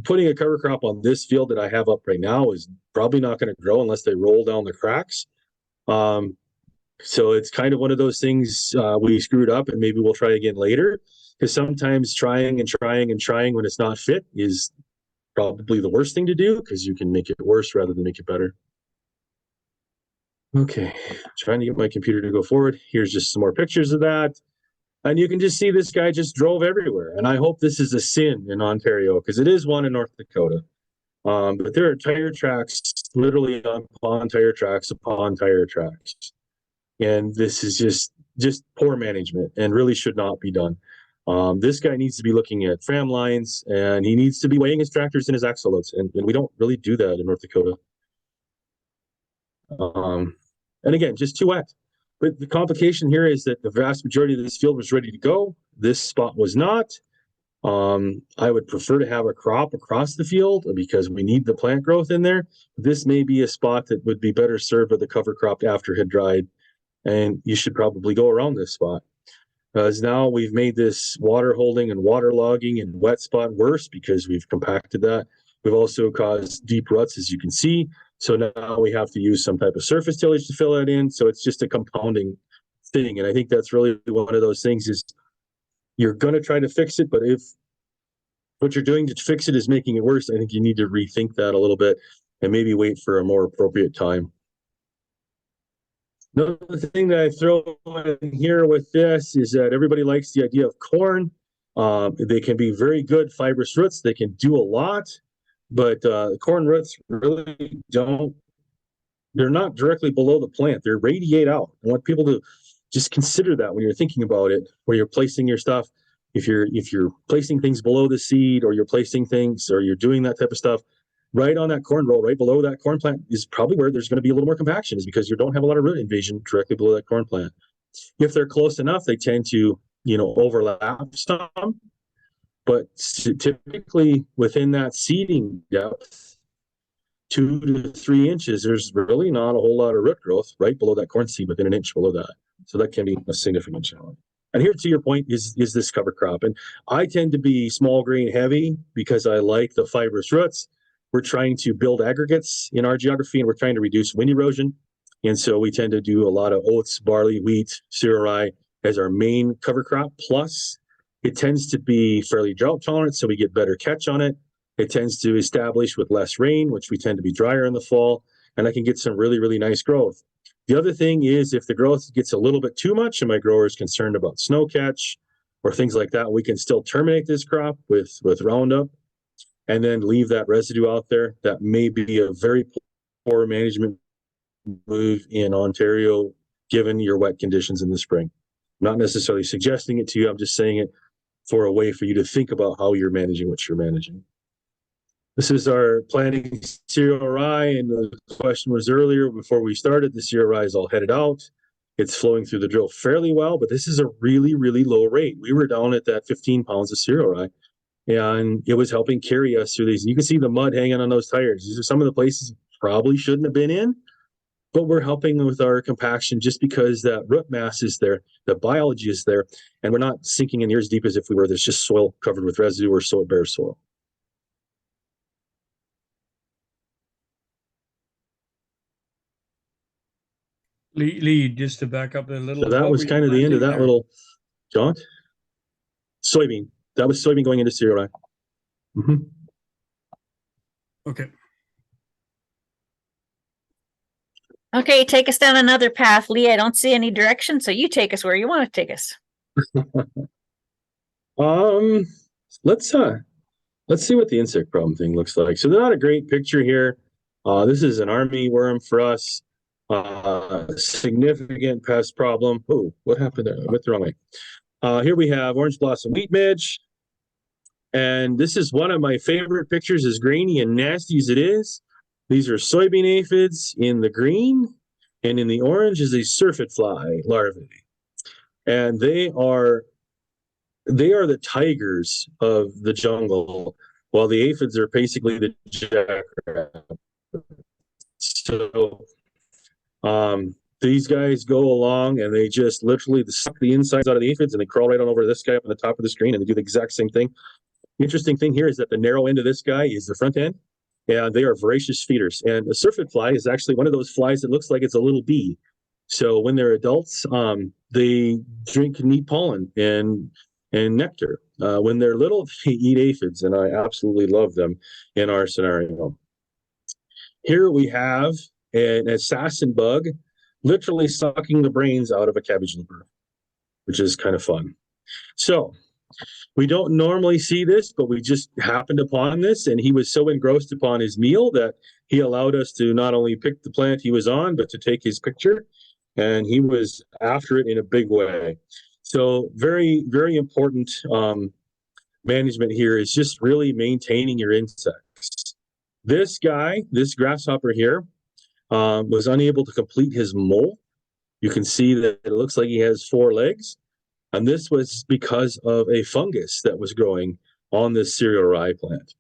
Speaker 2: putting a cover crop on this field that I have up right now is probably not going to grow unless they roll down the cracks. So it's kind of one of those things we screwed up, and maybe we'll try again later, because sometimes trying and trying and trying when it's not fit is probably the worst thing to do, because you can make it worse rather than make it better. Okay, trying to get my computer to go forward. Here's just some more pictures of that. And you can just see this guy just drove everywhere. And I hope this is a sin in Ontario, because it is one in North Dakota. But there are tire tracks, literally upon tire tracks upon tire tracks. And this is just poor management and really should not be done. This guy needs to be looking at fram lines, and he needs to be weighing his tractors and his axle loads. And we don't really do that in North Dakota. And again, just too wet. But the complication here is that the vast majority of this field was ready to go. This spot was not. I would prefer to have a crop across the field because we need the plant growth in there. This may be a spot that would be better served with a cover crop after it had dried. And you should probably go around this spot. As now we've made this water holding and water logging and wet spot worse because we've compacted that. We've also caused deep ruts, as you can see. So now we have to use some type of surface tillage to fill that in. So it's just a compounding thing. And I think that's really one of those things is you're going to try to fix it, but if what you're doing to fix it is making it worse, I think you need to rethink that a little bit and maybe wait for a more appropriate time. Another thing that I throw in here with this is that everybody likes the idea of corn. They can be very good fibrous roots. They can do a lot, but corn roots really they're not directly below the plant. They radiate out. I want people to just consider that when you're thinking about it, where you're placing your stuff. If you're placing things below the seed, or you're placing things, or you're doing that type of stuff, right on that corn row, right below that corn plant is probably where there's going to be a little more compaction, is because you don't have a lot of root invasion directly below that corn plant. If they're close enough, they tend to, overlap some, but typically within that seeding depth, 2 to 3 inches, there's really not a whole lot of root growth right below that corn seed, within an inch below that. So that can be a significant challenge. And here, to your point, is this cover crop. And I tend to be small grain heavy because I like the fibrous roots. We're trying to build aggregates in our geography, and we're trying to reduce wind erosion. And so we tend to do a lot of oats, barley, wheat, cereal rye as our main cover crop. Plus, it tends to be fairly drought tolerant, so we get better catch on it. It tends to establish with less rain, which we tend to be drier in the fall, and I can get some really, really nice growth. The other thing is, if the growth gets a little bit too much and my grower is concerned about snow catch or things like that, we can still terminate this crop with Roundup and then leave that residue out there. That may be a very poor management move in Ontario, given your wet conditions in the spring. I'm not necessarily suggesting it to you. I'm just saying it for a way for you to think about how you're managing what you're managing. This is our planting cereal rye, and the question was earlier before we started, the cereal rye is all headed out. It's flowing through the drill fairly well, but this is a really, really low rate. We were down at that 15 pounds of cereal rye, and it was helping carry us through these. You can see the mud hanging on those tires. These are some of the places you probably shouldn't have been in, but we're helping with our compaction just because that root mass is there, the biology is there, and we're not sinking in ears deep as if we were. There's just soil covered with residue or bare soil.
Speaker 4: Lee, just to back up a little.
Speaker 2: So that was kind of the end of that little, John? Soybean. That was soybean going into cereal rye. Mm-hmm.
Speaker 4: Okay.
Speaker 1: Okay, take us down another path, Lee. I don't see any direction, so you take us where you want to take us.
Speaker 2: Let's see what the insect problem thing looks like. So they're not a great picture here. This is an army worm for us. Significant pest problem. Oh, what happened there? I went the wrong way. Here we have orange blossom wheat midge. And this is one of my favorite pictures, as grainy and nasty as it is. These are soybean aphids in the green, and in the orange is a syrphid fly larvae. And they are they are the tigers of the jungle, while the aphids are basically the jackrabbits. So these guys go along and they just literally suck the insides out of the aphids and they crawl right on over this guy up on the top of the screen and they do the exact same thing. The interesting thing here is that the narrow end of this guy is the front end, and they are voracious feeders. And a syrphid fly is actually one of those flies that looks like it's a little bee. So when they're adults, they drink and eat pollen and nectar. When they're little, they eat aphids, and I absolutely love them in our scenario. Here we have an assassin bug literally sucking the brains out of a cabbage leaper, which is kind of fun. So we don't normally see this, but we just happened upon this, and he was so engrossed upon his meal that he allowed us to not only pick the plant he was on, but to take his picture, and he was after it in a big way. So very, very important management here is just really maintaining your insects. This guy, this grasshopper here, was unable to complete his mole. You can see that it looks like he has 4 legs. And this was because of a fungus that was growing on this cereal rye plant.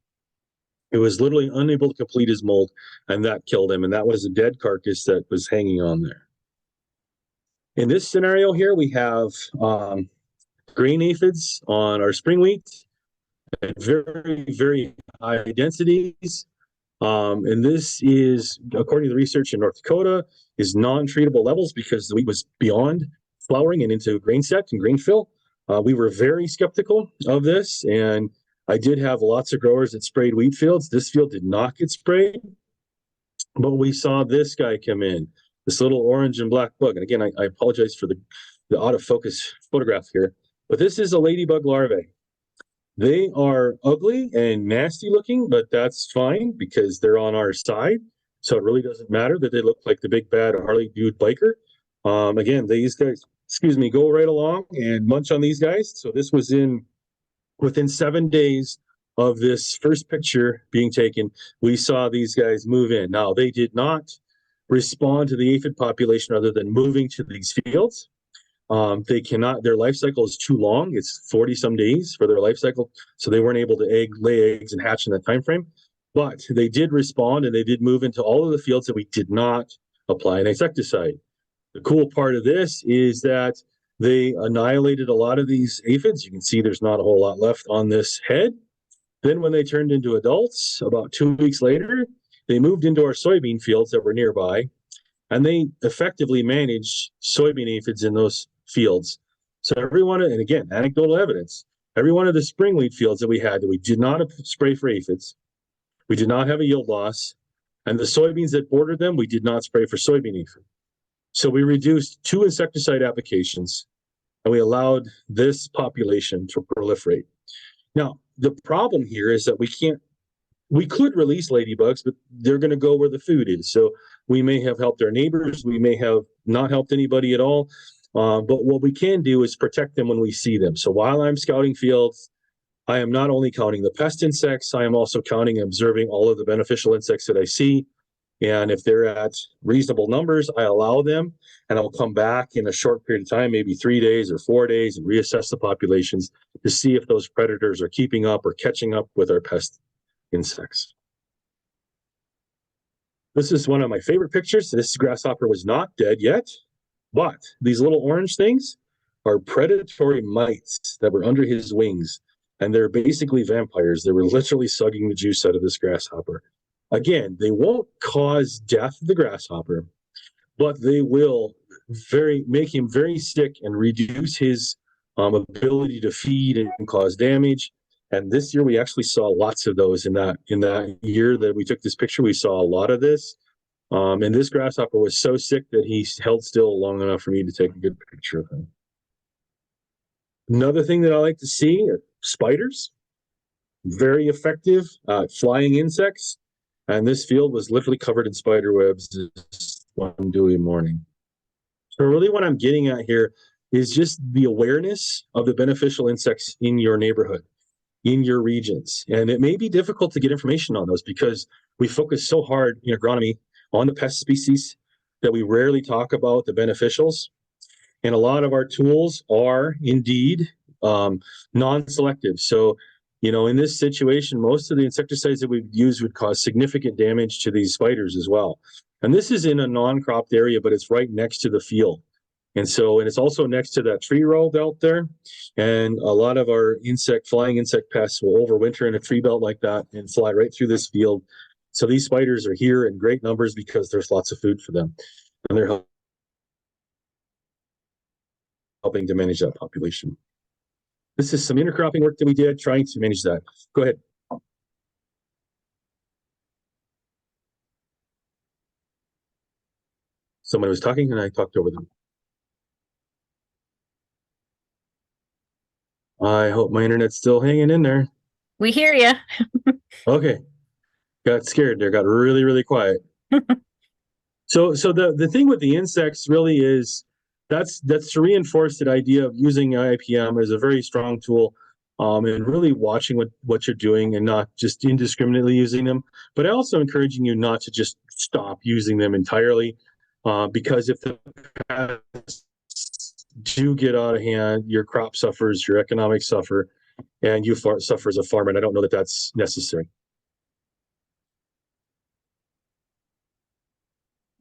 Speaker 2: It was literally unable to complete his mold, and that killed him. And that was a dead carcass that was hanging on there. In this scenario here, we have grain aphids on our spring wheat at very, very high densities. And this is, according to the research in North Dakota, is non-treatable levels because the wheat was beyond flowering and into grain set and grain fill. We were very skeptical of this, and I did have lots of growers that sprayed wheat fields. This field did not get sprayed, but we saw this guy come in, this little orange and black bug. And again, I apologize for the out of focus photograph here, but this is a ladybug larvae. They are ugly and nasty looking, but that's fine because they're on our side. So it really doesn't matter that they look like the big bad Harley dude biker. Again, these guys, go right along and munch on these guys. So this was within 7 days of this first picture being taken, we saw these guys move in. Now, they did not respond to the aphid population other than moving to these fields. They cannot, their life cycle is too long. It's 40 some days for their life cycle. So they weren't able to lay eggs and hatch in that time frame. But they did respond and they did move into all of the fields that we did not apply an insecticide. The cool part of this is that they annihilated a lot of these aphids. You can see there's not a whole lot left on this head. Then when they turned into adults, about 2 weeks later, they moved into our soybean fields that were nearby, and they effectively managed soybean aphids in those fields. So every one of, and again, anecdotal evidence, every one of the spring wheat fields that we had that we did not spray for aphids, we did not have a yield loss, and the soybeans that bordered them, we did not spray for soybean aphid. So we reduced 2 insecticide applications, and we allowed this population to proliferate. Now, the problem here is that we could release ladybugs, but they're going to go where the food is. So we may have helped our neighbors, we may have not helped anybody at all. But what we can do is protect them when we see them. So while I'm scouting fields, I am not only counting the pest insects, I am also counting and observing all of the beneficial insects that I see. And if they're at reasonable numbers, I allow them, and I'll come back in a short period of time, maybe 3 days or 4 days, and reassess the populations to see if those predators are keeping up or catching up with our pest insects. This is one of my favorite pictures. This grasshopper was not dead yet, but these little orange things are predatory mites that were under his wings, and they're basically vampires. They were literally sucking the juice out of this grasshopper. Again, they won't cause death of the grasshopper, but they will make him very sick and reduce his ability to feed and cause damage. And this year we actually saw lots of those in that year that we took this picture. We saw a lot of this. And this grasshopper was so sick that he held still long enough for me to take a good picture of him. Another thing that I like to see are spiders. Very effective flying insects. And this field was literally covered in spider webs this one dewy morning. So really what I'm getting at here is just the awareness of the beneficial insects in your neighborhood, in your regions. And it may be difficult to get information on those because we focus so hard in agronomy on the pest species that we rarely talk about the beneficials. And a lot of our tools are indeed non-selective. So, in this situation, most of the insecticides that we've used would cause significant damage to these spiders as well. And this is in a non-cropped area, but it's right next to the field. And it's also next to that tree row belt there. And a lot of our flying insect pests will overwinter in a tree belt like that and fly right through this field. So these spiders are here in great numbers because there's lots of food for them. And they're helping to manage that population. This is some intercropping work that we did trying to manage that. Go ahead. Someone was talking and I talked over them. I hope my internet's still hanging in there.
Speaker 1: We hear you.
Speaker 2: Okay. Got scared there, got really, really quiet. So the thing with the insects really is that's to reinforce that idea of using IPM as a very strong tool, and really watching what you're doing and not just indiscriminately using them, but also encouraging you not to just stop using them entirely, because if the pests do get out of hand, your crop suffers, your economics suffer, and you suffer as a farmer, and I don't know that that's necessary.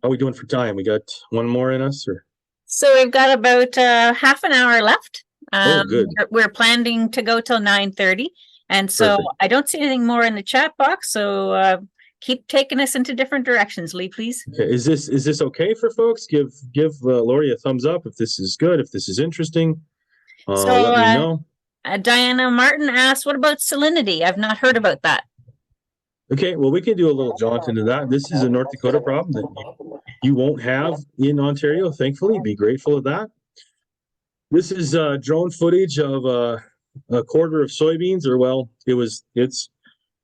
Speaker 2: How are we doing for time? We got one more in us, or?
Speaker 1: So we've got about half an hour left.
Speaker 2: Good.
Speaker 1: We're planning to go till 9:30. And so
Speaker 2: Perfect.
Speaker 1: I don't see anything more in the chat box. So keep taking us into different directions, Lee, please.
Speaker 2: Okay. Is this okay for folks? Give Lori a thumbs up if this is good, if this is interesting. Let me know.
Speaker 1: Diana Martin asked, what about salinity? I've not heard about that.
Speaker 2: Okay, well, we can do a little jaunt into that. This is a North Dakota problem that you won't have in Ontario, thankfully. Be grateful of that. This is drone footage of a quarter of soybeans, or it's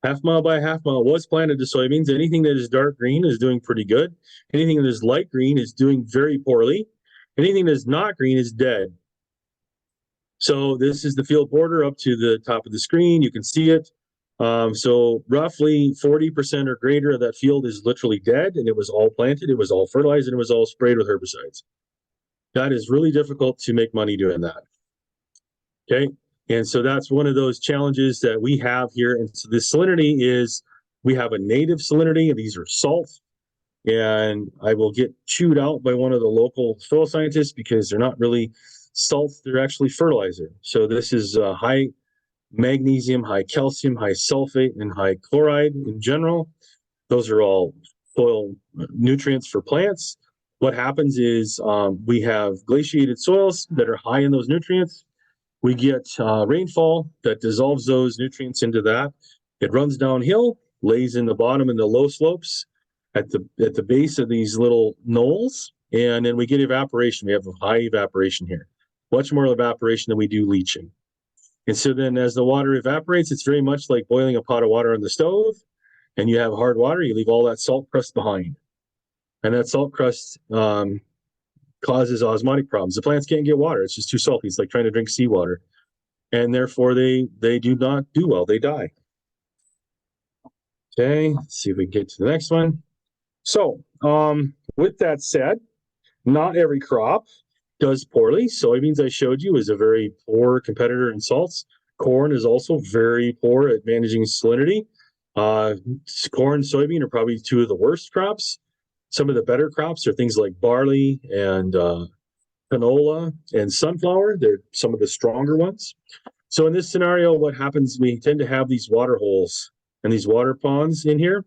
Speaker 2: half mile by half mile was planted to soybeans. Anything that is dark green is doing pretty good. Anything that is light green is doing very poorly. Anything that is not green is dead. So this is the field border up to the top of the screen. You can see it. So roughly 40% or greater of that field is literally dead, and it was all planted, it was all fertilized, and it was all sprayed with herbicides. That is really difficult to make money doing that. Okay, and so that's one of those challenges that we have here. And so the salinity is, we have a native salinity, and these are salt, and I will get chewed out by one of the local soil scientists because they're not really salts, they're actually fertilizer. So this is high magnesium, high calcium, high sulfate, and high chloride in general. Those are all soil nutrients for plants. What happens is we have glaciated soils that are high in those nutrients. We get rainfall that dissolves those nutrients into that. It runs downhill, lays in the bottom and the low slopes at the base of these little knolls, and then we get evaporation. We have a high evaporation here, much more evaporation than we do leaching. And so then as the water evaporates, it's very much like boiling a pot of water on the stove, and you have hard water, you leave all that salt crust behind. And that salt crust causes osmotic problems. The plants can't get water. It's just too salty. It's like trying to drink seawater. And therefore they do not do well. They die. Okay, let's see if we can get to the next one. So with that said, not every crop does poorly. Soybeans, I showed you, is a very poor competitor in salts. Corn is also very poor at managing salinity. Corn, soybean are probably two of the worst crops. Some of the better crops are things like barley and canola and sunflower. They're some of the stronger ones. So in this scenario, what happens, we tend to have these water holes and these water ponds in here.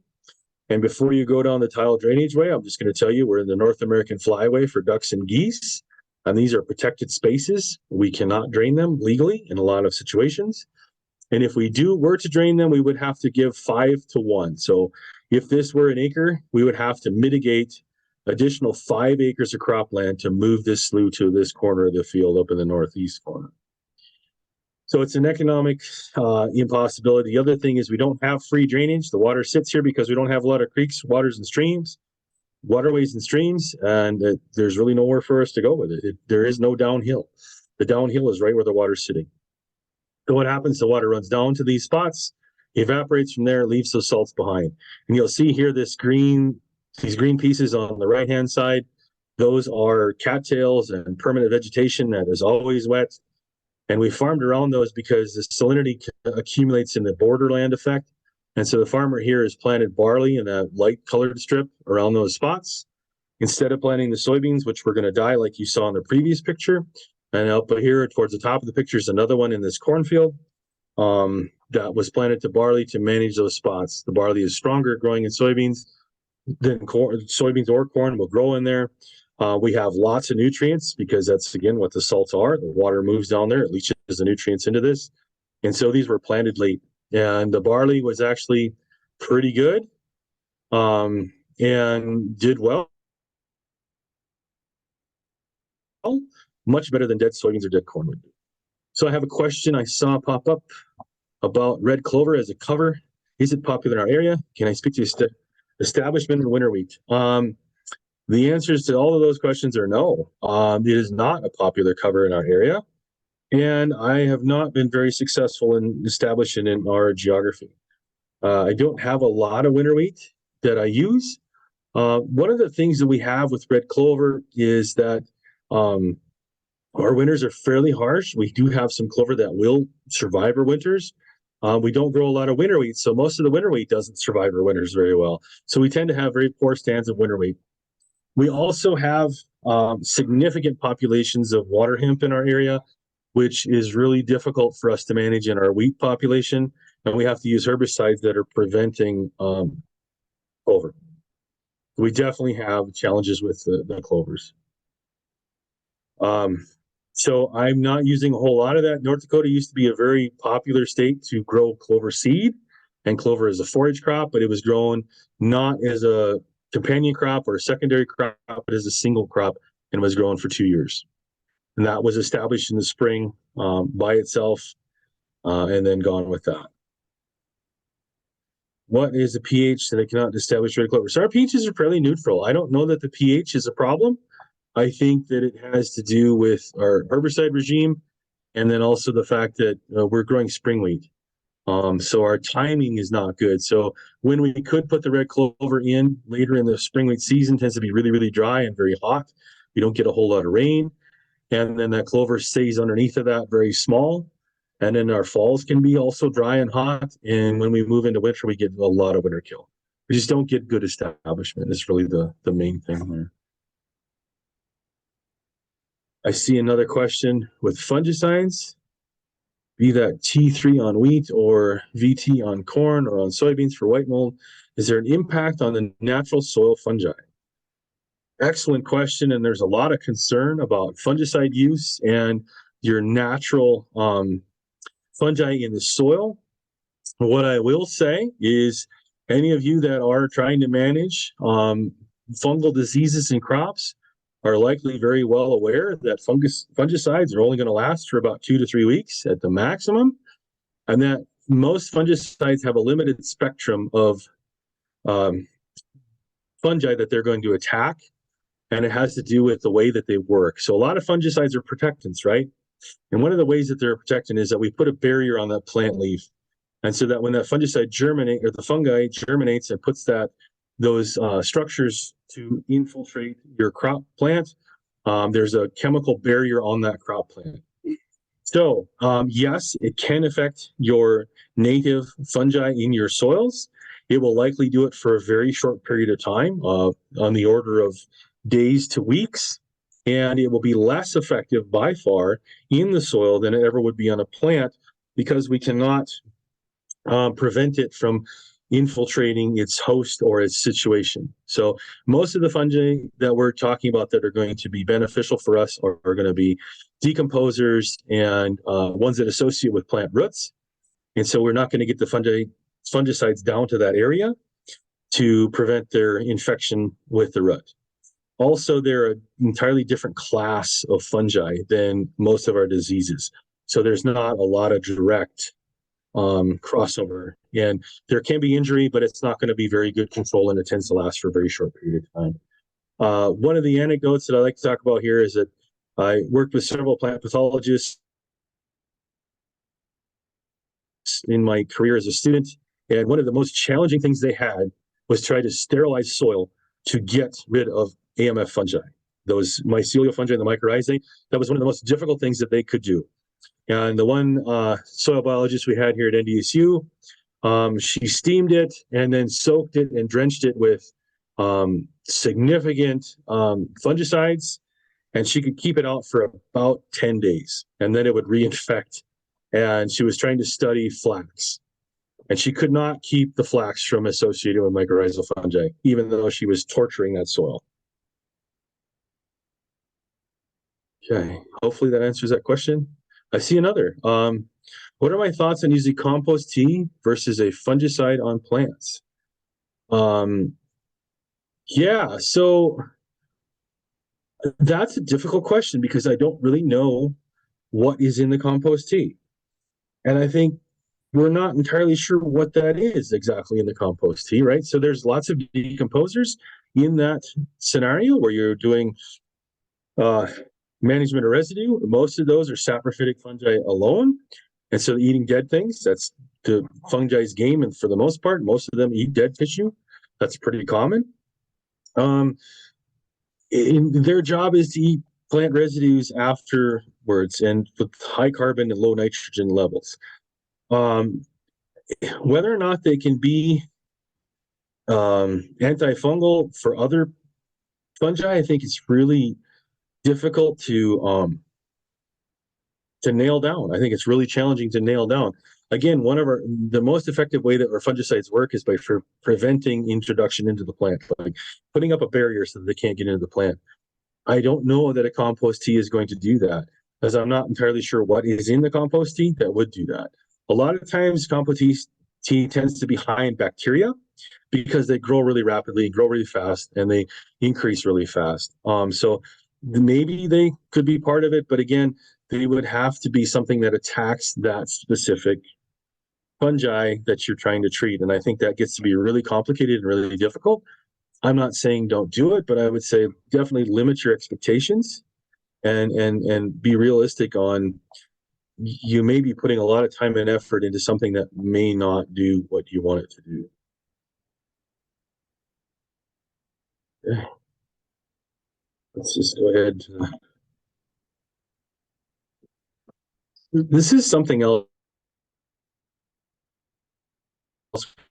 Speaker 2: And before you go down the tile drainage way, I'm just going to tell you we're in the North American flyway for ducks and geese. And these are protected spaces. We cannot drain them legally in a lot of situations. And if we were to drain them, we would have to give 5 to 1. So if this were an acre, we would have to mitigate additional 5 acres of cropland to move this slough to this corner of the field up in the northeast corner. So it's an economic impossibility. The other thing is we don't have free drainage. The water sits here because we don't have a lot of creeks, waterways, and streams, and there's really nowhere for us to go with it. There is no downhill. The downhill is right where the water's sitting. So what happens, the water runs down to these spots, evaporates from there, leaves those salts behind. And you'll see here these green pieces on the right-hand side. Those are cattails and permanent vegetation that is always wet. And we farmed around those because the salinity accumulates in the borderland effect. And so the farmer here has planted barley in a light colored strip around those spots instead of planting the soybeans, which were going to die like you saw in the previous picture. And up here towards the top of the picture is another one in this cornfield that was planted to barley to manage those spots. The barley is stronger growing in soybeans than corn. Soybeans or corn will grow in there. We have lots of nutrients because that's, again, what the salts are. The water moves down there, it leaches the nutrients into this. And so these were planted late. And the barley was actually pretty good and did well. Much better than dead soybeans or dead corn would do. So I have a question I saw pop up about red clover as a cover. Is it popular in our area? Can I speak to establishment in winter wheat? The answers to all of those questions are no. It is not a popular cover in our area. And I have not been very successful in establishing in our geography. I don't have a lot of winter wheat that I use. One of the things that we have with red clover is that our winters are fairly harsh. We do have some clover that will survive our winters. We don't grow a lot of winter wheat, so most of the winter wheat doesn't survive our winters very well. So we tend to have very poor stands of winter wheat. We also have significant populations of water hemp in our area, which is really difficult for us to manage in our wheat population. And we have to use herbicides that are preventing clover. We definitely have challenges with the clovers. So I'm not using a whole lot of that. North Dakota used to be a very popular state to grow clover seed and clover as a forage crop, but it was grown not as a companion crop or a secondary crop, but as a single crop, and was grown for 2 years. And that was established in the spring by itself and then gone with that. What is the pH that I cannot establish red clover? So our pHs are fairly neutral. I don't know that the pH is a problem. I think that it has to do with our herbicide regime and then also the fact that we're growing spring wheat. So our timing is not good. So when we could put the red clover in later in the spring wheat season, tends to be really, really dry and very hot. We don't get a whole lot of rain. And then that clover stays underneath of that very small. And then our falls can be also dry and hot. And when we move into winter, we get a lot of winter kill. We just don't get good establishment. It's really the main thing there. I see another question with fungicides, be that T3 on wheat or VT on corn or on soybeans for white mold. Is there an impact on the natural soil fungi? Excellent question. And there's a lot of concern about fungicide use and your natural fungi in the soil. What I will say is any of you that are trying to manage fungal diseases in crops are likely very well aware that fungicides are only going to last for about 2 to 3 weeks at the maximum, and that most fungicides have a limited spectrum of fungi that they're going to attack, and it has to do with the way that they work. So a lot of fungicides are protectants, right? And one of the ways that they're protecting is that we put a barrier on that plant leaf, and so that when that fungicide germinates or the fungi germinates and puts those structures to infiltrate your crop plant, there's a chemical barrier on that crop plant. So yes, it can affect your native fungi in your soils. It will likely do it for a very short period of time, on the order of days to weeks, and it will be less effective by far in the soil than it ever would be on a plant, because we cannot prevent it from infiltrating its host or its situation. So most of the fungi that we're talking about that are going to be beneficial for us are going to be decomposers and ones that associate with plant roots. And so we're not going to get the fungicides down to that area to prevent their infection with the root. Also, they're an entirely different class of fungi than most of our diseases. So there's not a lot of direct crossover, and there can be injury, but it's not going to be very good control, and it tends to last for a very short period of time. One of the anecdotes that I like to talk about here is that I worked with several plant pathologists in my career as a student, and one of the most challenging things they had was try to sterilize soil to get rid of AMF fungi, those mycelial fungi and the mycorrhizae. That was one of the most difficult things that they could do. And the one soil biologist we had here at NDSU, she steamed it and then soaked it and drenched it with significant fungicides, and she could keep it out for about 10 days, and then it would reinfect. And she was trying to study flax, and she could not keep the flax from associated with mycorrhizal fungi, even though she was torturing that soil. Okay, hopefully that answers that question. I see another. What are my thoughts on using compost tea versus a fungicide on plants? Yeah, so that's a difficult question because I don't really know what is in the compost tea. And I think we're not entirely sure what that is exactly in the compost tea, right? So there's lots of decomposers in that scenario where you're doing management of residue. Most of those are saprophytic fungi alone. And so eating dead things, that's the fungi's game. And for the most part, most of them eat dead tissue. That's pretty common. Their job is to eat plant residues afterwards and with high carbon and low nitrogen levels. Whether or not they can be antifungal for other fungi, I think it's really difficult to nail down. I think it's really challenging to nail down. Again, the most effective way that our fungicides work is by preventing introduction into the plant, like putting up a barrier so that they can't get into the plant. I don't know that a compost tea is going to do that, as I'm not entirely sure what is in the compost tea that would do that. A lot of times compost tea tends to be high in bacteria because they grow really rapidly, grow really fast, and they increase really fast. So maybe they could be part of it, but again, they would have to be something that attacks that specific fungi that you're trying to treat. And I think that gets to be really complicated and really difficult. I'm not saying don't do it, but I would say definitely limit your expectations and be realistic on you may be putting a lot of time and effort into something that may not do what you want it to do. Okay. Let's just go ahead. This is something else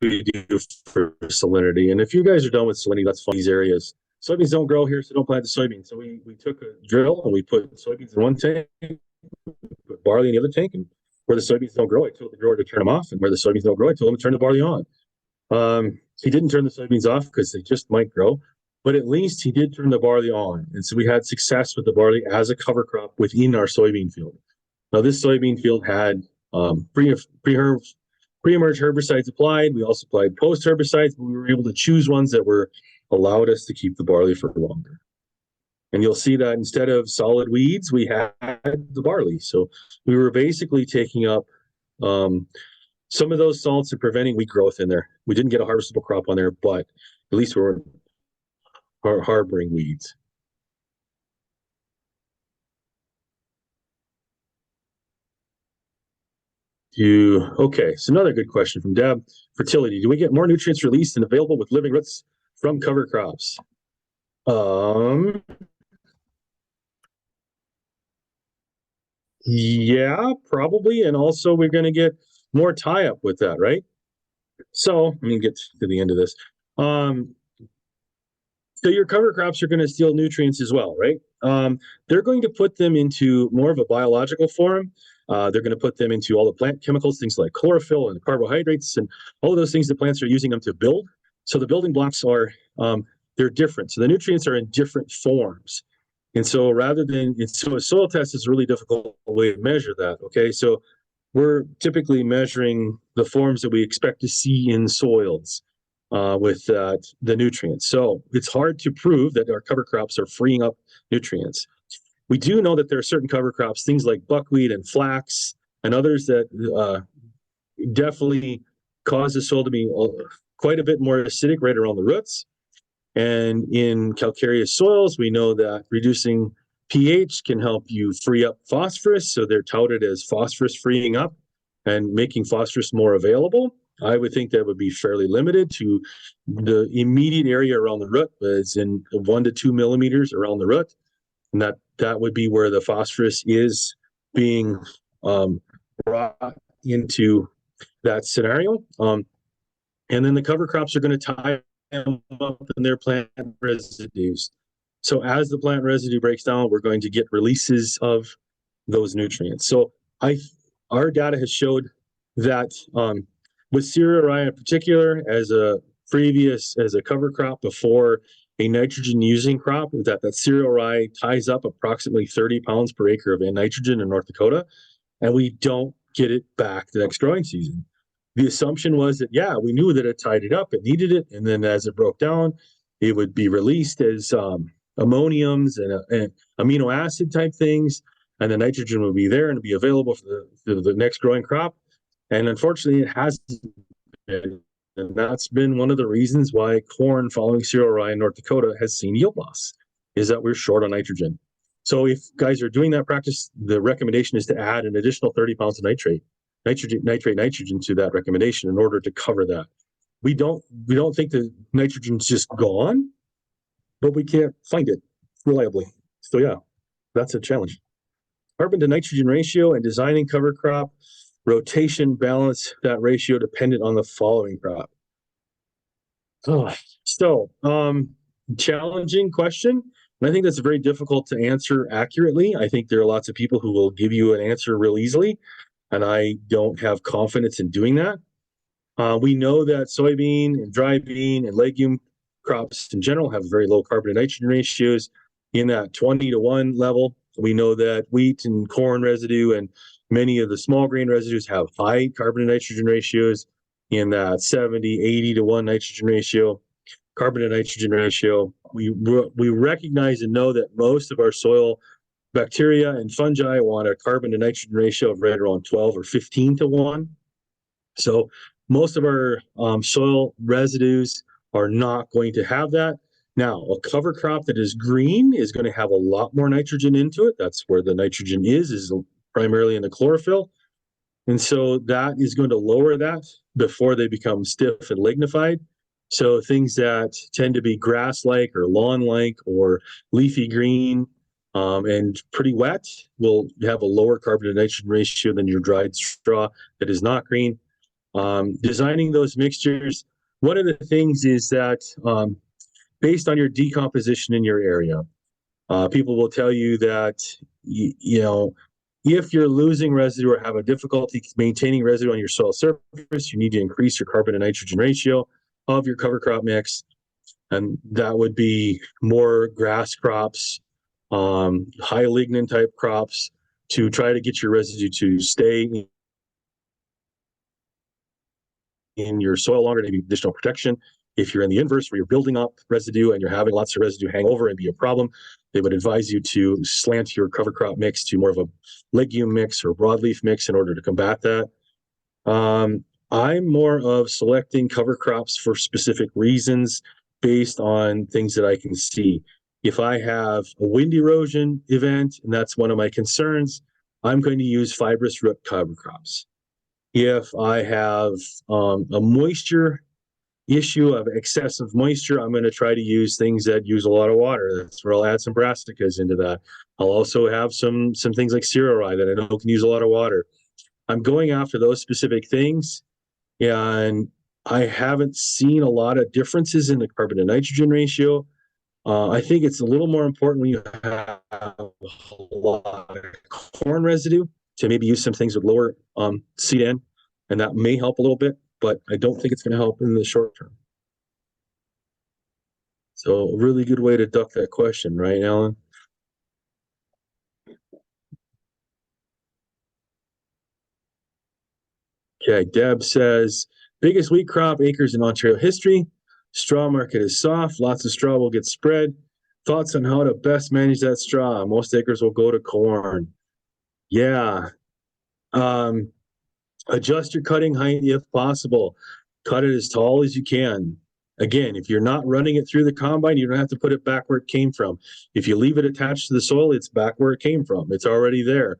Speaker 2: we do for salinity. And if you guys are done with salinity, that's fine. These areas, soybeans don't grow here, so don't plant the soybeans. So we took a drill and we put soybeans in one tank, put barley in the other tank, and where the soybeans don't grow, I told the grower to turn them off, and where the soybeans don't grow, I told him to turn the barley on. He didn't turn the soybeans off because they just might grow, but at least he did turn the barley on. And so we had success with the barley as a cover crop within our soybean field. Now this soybean field had pre-emerge herbicides applied. We also applied post herbicides, but we were able to choose ones that allowed us to keep the barley for longer. And you'll see that instead of solid weeds, we had the barley. So we were basically taking up some of those salts and preventing weed growth in there. We didn't get a harvestable crop on there, but at least we weren't harboring weeds. Okay, so another good question from Deb. Fertility. Do we get more nutrients released and available with living roots from cover crops? Yeah, probably. And also we're going to get more tie-up with that, right? So let me get to the end of this. So your cover crops are going to steal nutrients as well, right? They're going to put them into more of a biological form. They're going to put them into all the plant chemicals, things like chlorophyll and carbohydrates and all of those things that plants are using them to build. So the building blocks they're different. So the nutrients are in different forms. And so so a soil test is a really difficult way to measure that, okay? So we're typically measuring the forms that we expect to see in soils with the nutrients. So it's hard to prove that our cover crops are freeing up nutrients. We do know that there are certain cover crops, things like buckwheat and flax and others that definitely cause the soil to be quite a bit more acidic right around the roots. And in calcareous soils, we know that reducing pH can help you free up phosphorus. So they're touted as phosphorus freeing up and making phosphorus more available. I would think that would be fairly limited to the immediate area around the root, but it's in 1 to 2 millimeters around the root. And that would be where the phosphorus is being brought into that scenario. And then the cover crops are going to tie them up in their plant residues. So as the plant residue breaks down, we're going to get releases of those nutrients. So our data has showed that with cereal rye in particular, as a cover crop before a nitrogen using crop, that cereal rye ties up approximately 30 pounds per acre of nitrogen in North Dakota, and we don't get it back the next growing season. The assumption was that, yeah, we knew that it tied it up, it needed it, and then as it broke down, it would be released as ammoniums and amino acid type things, and the nitrogen would be there and be available for the next growing crop. And unfortunately, it hasn't been. And that's been one of the reasons why corn following cereal rye in North Dakota has seen yield loss, is that we're short on nitrogen. So if guys are doing that practice, the recommendation is to add an additional 30 pounds of nitrate to that recommendation in order to cover that. We don't think the nitrogen's just gone, but we can't find it reliably. So yeah, that's a challenge. Carbon to nitrogen ratio and designing cover crop rotation balance that ratio dependent on the following crop. Challenging question. And I think that's very difficult to answer accurately. I think there are lots of people who will give you an answer real easily, and I don't have confidence in doing that. We know that soybean and dry bean and legume crops in general have very low carbon to nitrogen ratios in that 20-to-1 level. We know that wheat and corn residue and many of the small grain residues have high carbon to nitrogen ratios in that 70, 80-to-1 nitrogen ratio, carbon to nitrogen ratio. We recognize and know that most of our soil bacteria and fungi want a carbon to nitrogen ratio of right around 12 or 15-to-1. So most of our soil residues are not going to have that. Now, a cover crop that is green is going to have a lot more nitrogen into it. That's where the nitrogen is primarily in the chlorophyll. And so that is going to lower that before they become stiff and lignified. So things that tend to be grass-like or lawn-like or leafy green and pretty wet will have a lower carbon to nitrogen ratio than your dried straw that is not green. Designing those mixtures, one of the things is that based on your decomposition in your area, people will tell you that, if you're losing residue or have a difficulty maintaining residue on your soil surface, you need to increase your carbon to nitrogen ratio of your cover crop mix. And that would be more grass crops, high lignin type crops to try to get your residue to stay in your soil longer, to give additional protection. If you're in the inverse, where you're building up residue and you're having lots of residue hang over and be a problem, they would advise you to slant your cover crop mix to more of a legume mix or broadleaf mix in order to combat that. I'm more of selecting cover crops for specific reasons based on things that I can see. If I have a wind erosion event, and that's one of my concerns, I'm going to use fibrous root cover crops. If I have a moisture issue of excessive moisture, I'm going to try to use things that use a lot of water. That's where I'll add some brassicas into that. I'll also have some things like cereal rye that I know can use a lot of water. I'm going after those specific things, and I haven't seen a lot of differences in the carbon to nitrogen ratio. I think it's a little more important when you have a lot of corn residue to maybe use some things with lower seed N, and that may help a little bit, but I don't think it's going to help in the short term. So a really good way to duck that question, right, Alan? Okay, Deb says, biggest wheat crop acres in Ontario history. Straw market is soft. Lots of straw will get spread. Thoughts on how to best manage that straw? Most acres will go to corn. Yeah. Adjust your cutting height if possible. Cut it as tall as you can. Again, if you're not running it through the combine, you don't have to put it back where it came from. If you leave it attached to the soil, it's back where it came from. It's already there.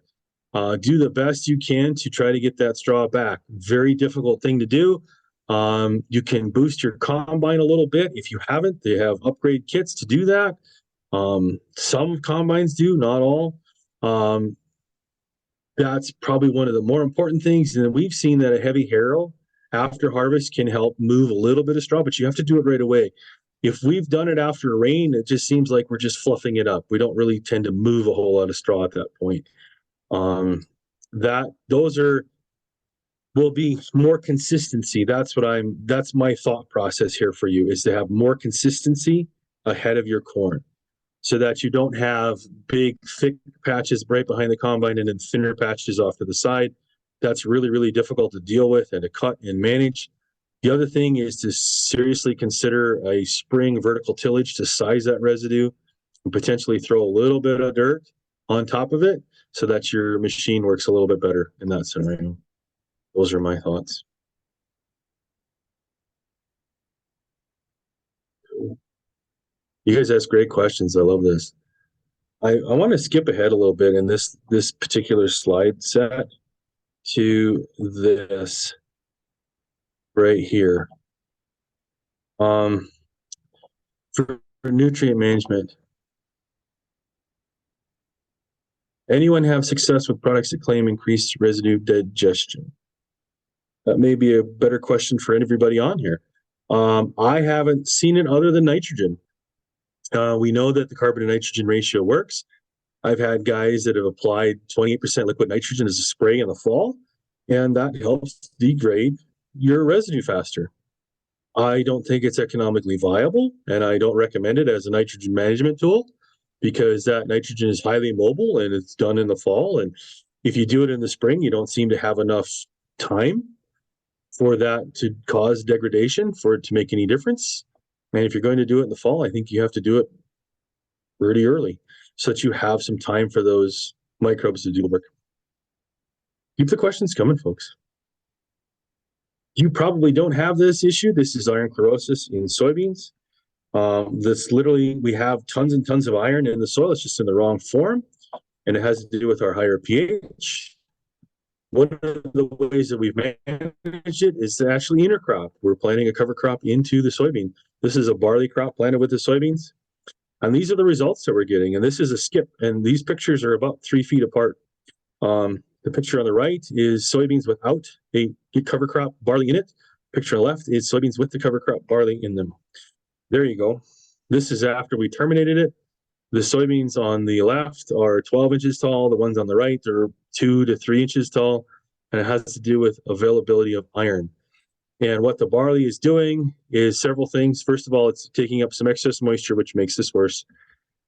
Speaker 2: Do the best you can to try to get that straw back. Very difficult thing to do. You can boost your combine a little bit. If you haven't, they have upgrade kits to do that. Some combines do, not all. That's probably one of the more important things. And we've seen that a heavy harrow after harvest can help move a little bit of straw, but you have to do it right away. If we've done it after rain, it just seems like we're just fluffing it up. We don't really tend to move a whole lot of straw at that point. Will be more consistency. That's my thought process here for you, is to have more consistency ahead of your corn, so that you don't have big, thick patches right behind the combine and then thinner patches off to the side. That's really, really difficult to deal with and to cut and manage. The other thing is to seriously consider a spring vertical tillage to size that residue and potentially throw a little bit of dirt on top of it so that your machine works a little bit better in that scenario. Those are my thoughts. You guys ask great questions. I love this. I want to skip ahead a little bit in this particular slide set to this right here. For nutrient management. Anyone have success with products that claim increased residue digestion? That may be a better question for everybody on here. I haven't seen it other than nitrogen. We know that the carbon to nitrogen ratio works. I've had guys that have applied 28% liquid nitrogen as a spray in the fall, and that helps degrade your residue faster. I don't think it's economically viable, and I don't recommend it as a nitrogen management tool, because that nitrogen is highly mobile and it's done in the fall. And if you do it in the spring, you don't seem to have enough time for that to cause degradation for it to make any difference. And if you're going to do it in the fall, I think you have to do it pretty early so that you have some time for those microbes to do the work. Keep the questions coming, folks. You probably don't have this issue. This is iron chlorosis in soybeans. This literally, we have tons and tons of iron in the soil. It's just in the wrong form, and it has to do with our higher pH. One of the ways that we've managed it is to actually intercrop. We're planting a cover crop into the soybean. This is a barley crop planted with the soybeans. And these are the results that we're getting. And this is a skip. And these pictures are about 3 feet apart. The picture on the right is soybeans without a cover crop barley in it. Picture on the left is soybeans with the cover crop barley in them. There you go. This is after we terminated it. The soybeans on the left are 12 inches tall. The ones on the right are 2 to 3 inches tall. And it has to do with availability of iron. And what the barley is doing is several things. First of all, it's taking up some excess moisture, which makes this worse.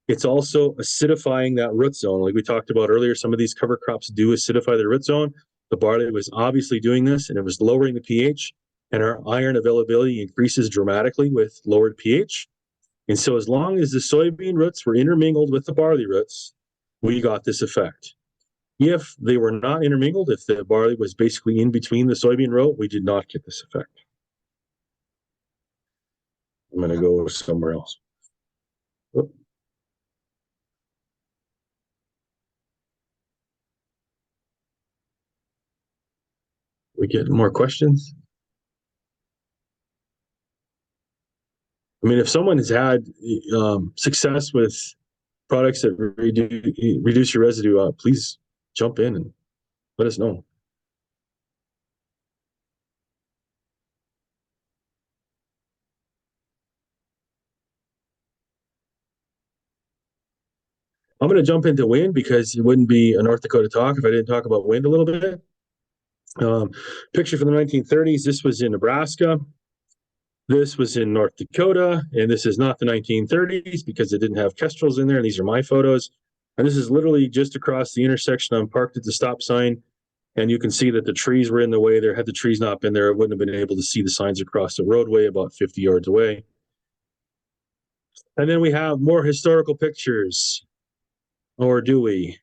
Speaker 2: It's also acidifying that root zone. Like we talked about earlier, some of these cover crops do acidify the root zone. The barley was obviously doing this, and it was lowering the pH, and our iron availability increases dramatically with lowered pH. And so as long as the soybean roots were intermingled with the barley roots, we got this effect. If they were not intermingled, if the barley was basically in between the soybean row, we did not get this effect. I'm going to go somewhere else. Oop. We get more questions. I mean, if someone has had success with products that reduce your residue, please jump in and let us know. I'm going to jump into wind because it wouldn't be a North Dakota talk if I didn't talk about wind a little bit. Picture from the 1930s. This was in Nebraska. This was in North Dakota, and this is not the 1930s because it didn't have kestrels in there. And these are my photos. And this is literally just across the intersection. I'm parked at the stop sign, and you can see that the trees were in the way there. Had the trees not been there, I wouldn't have been able to see the signs across the roadway about 50 yards away. And then we have more historical pictures. Or do we?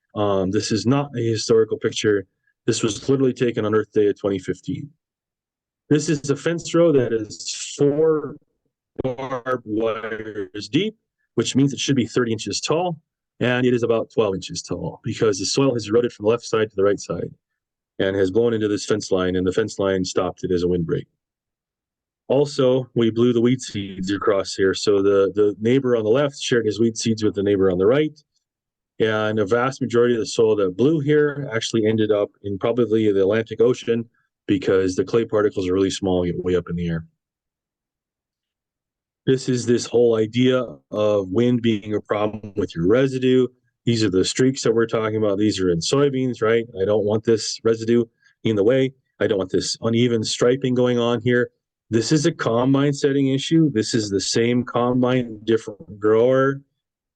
Speaker 2: This is not a historical picture. This was literally taken on Earth Day of 2015. This is a fence row that is 4 barbed wires deep, which means it should be 30 inches tall, and it is about 12 inches tall because the soil has eroded from the left side to the right side and has blown into this fence line, and the fence line stopped it as a windbreak. Also, we blew the weed seeds across here, so the neighbor on the left shared his weed seeds with the neighbor on the right, And a vast majority of the soil that blew here actually ended up in probably the Atlantic Ocean because the clay particles are really small, get way up in the air. This is this whole idea of wind being a problem with your residue. These are the streaks that we're talking about. These are in soybeans, right? I don't want this residue in the way. I don't want this uneven striping going on here. This is a combine setting issue. This is the same combine, different grower,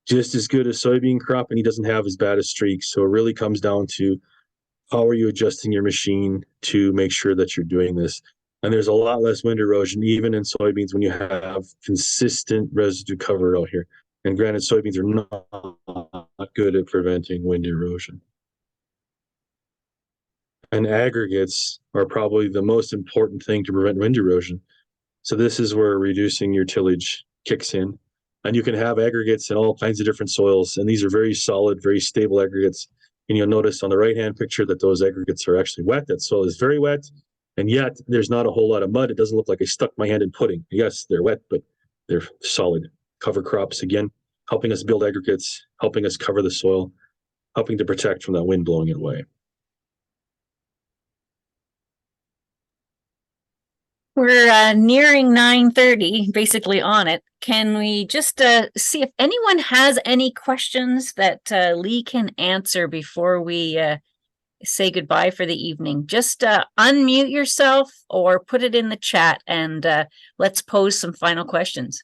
Speaker 2: just as good as soybean crop, and he doesn't have as bad as streaks. So it really comes down to how are you adjusting your machine to make sure that you're doing this. And there's a lot less wind erosion, even in soybeans, when you have consistent residue cover out here. And granted, soybeans are not good at preventing wind erosion. And aggregates are probably the most important thing to prevent wind erosion. So this is where reducing your tillage kicks in. And you can have aggregates in all kinds of different soils. And these are very solid, very stable aggregates. And you'll notice on the right-hand picture that those aggregates are actually wet. That soil is very wet. And yet there's not a whole lot of mud. It doesn't look like I stuck my hand in pudding. Yes, they're wet, but they're solid. Cover crops, again, helping us build aggregates, helping us cover the soil, helping to protect from that wind blowing it away.
Speaker 1: We're nearing 9:30, basically on it. Can we just see if anyone has any questions that Lee can answer before we say goodbye for the evening? Just unmute yourself or put it in the chat, and let's pose some final questions.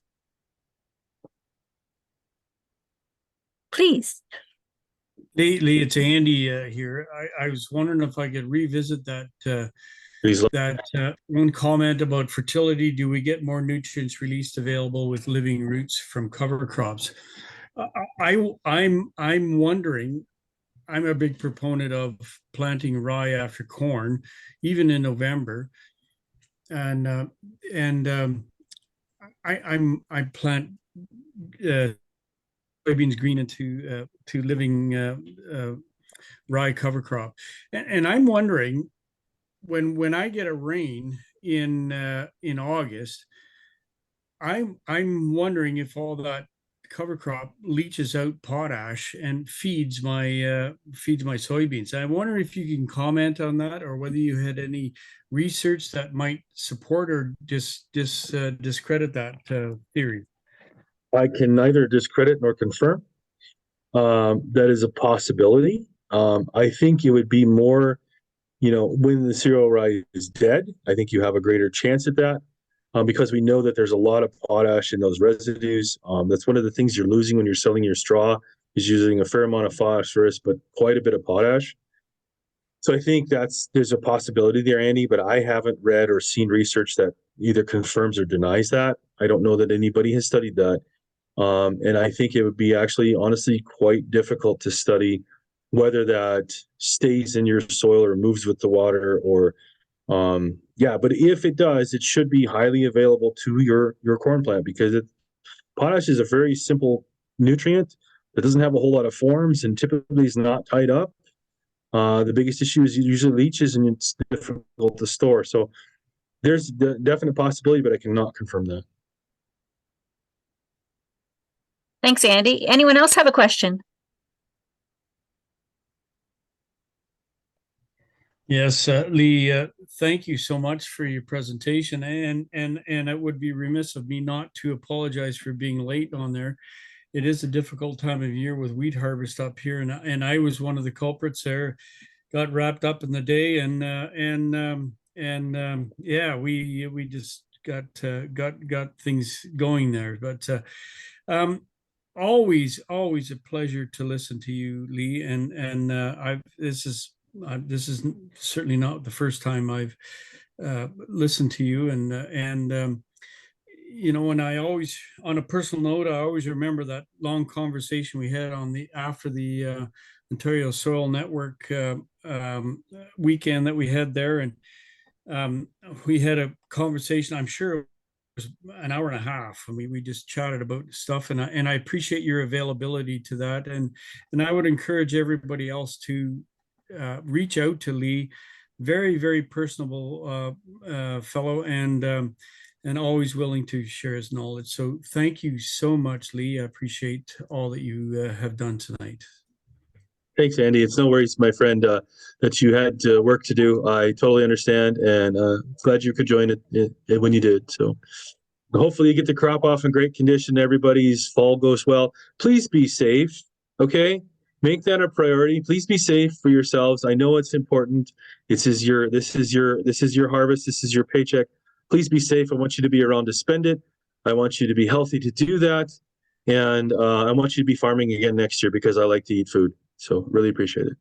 Speaker 1: Please.
Speaker 4: Lee, it's Andy here. I was wondering if I could revisit that one comment about fertility. Do we get more nutrients released available with living roots from cover crops? I'm wondering. I'm a big proponent of planting rye after corn, even in November, and I plant soybeans green into to living rye cover crop, and I'm wondering when I get a rain in August, I'm wondering if all that cover crop leaches out potash and feeds my soybeans. I wonder if you can comment on that, or whether you had any research that might support or discredit that theory.
Speaker 2: I can neither discredit nor confirm. That is a possibility. I think it would be more, when the cereal rye is dead, I think you have a greater chance at that. Because we know that there's a lot of potash in those residues. That's one of the things you're losing when you're selling your straw, is using a fair amount of phosphorus, but quite a bit of potash. So I think there's a possibility there, Andy, but I haven't read or seen research that either confirms or denies that. I don't know that anybody has studied that. And I think it would be actually, honestly, quite difficult to study whether that stays in your soil or moves with the water, or but if it does, it should be highly available to your corn plant, because potash is a very simple nutrient that doesn't have a whole lot of forms and typically is not tied up. The biggest issue is usually leaches, and it's difficult to store. So there's the definite possibility, but I cannot confirm that.
Speaker 1: Thanks, Andy. Anyone else have a question?
Speaker 4: Yes, Lee, thank you so much for your presentation, and it would be remiss of me not to apologize for being late on there. It is a difficult time of year with wheat harvest up here, and I was one of the culprits there. Got wrapped up in the day, we just got things going there. But always a pleasure to listen to you, Lee, and this is certainly not the first time I've listened to you, and and I always, on a personal note, I always remember that long conversation we had after the Ontario Soil Network weekend that we had there, and we had a conversation. I'm sure it was an hour and a half. I mean, we just chatted about stuff, and I appreciate your availability to that, and I would encourage everybody else to reach out to Lee. Very, very personable fellow, and always willing to share his knowledge. So thank you so much, Lee. I appreciate all that you have done tonight.
Speaker 2: Thanks, Andy. It's no worries, my friend, that you had work to do. I totally understand, and glad you could join it when you did. So hopefully you get the crop off in great condition. Everybody's fall goes well. Please be safe, okay? Make that a priority. Please be safe for yourselves. I know it's important. This is your harvest. This is your paycheck. Please be safe. I want you to be around to spend it. I want you to be healthy to do that. And I want you to be farming again next year because I like to eat food. So really appreciate it.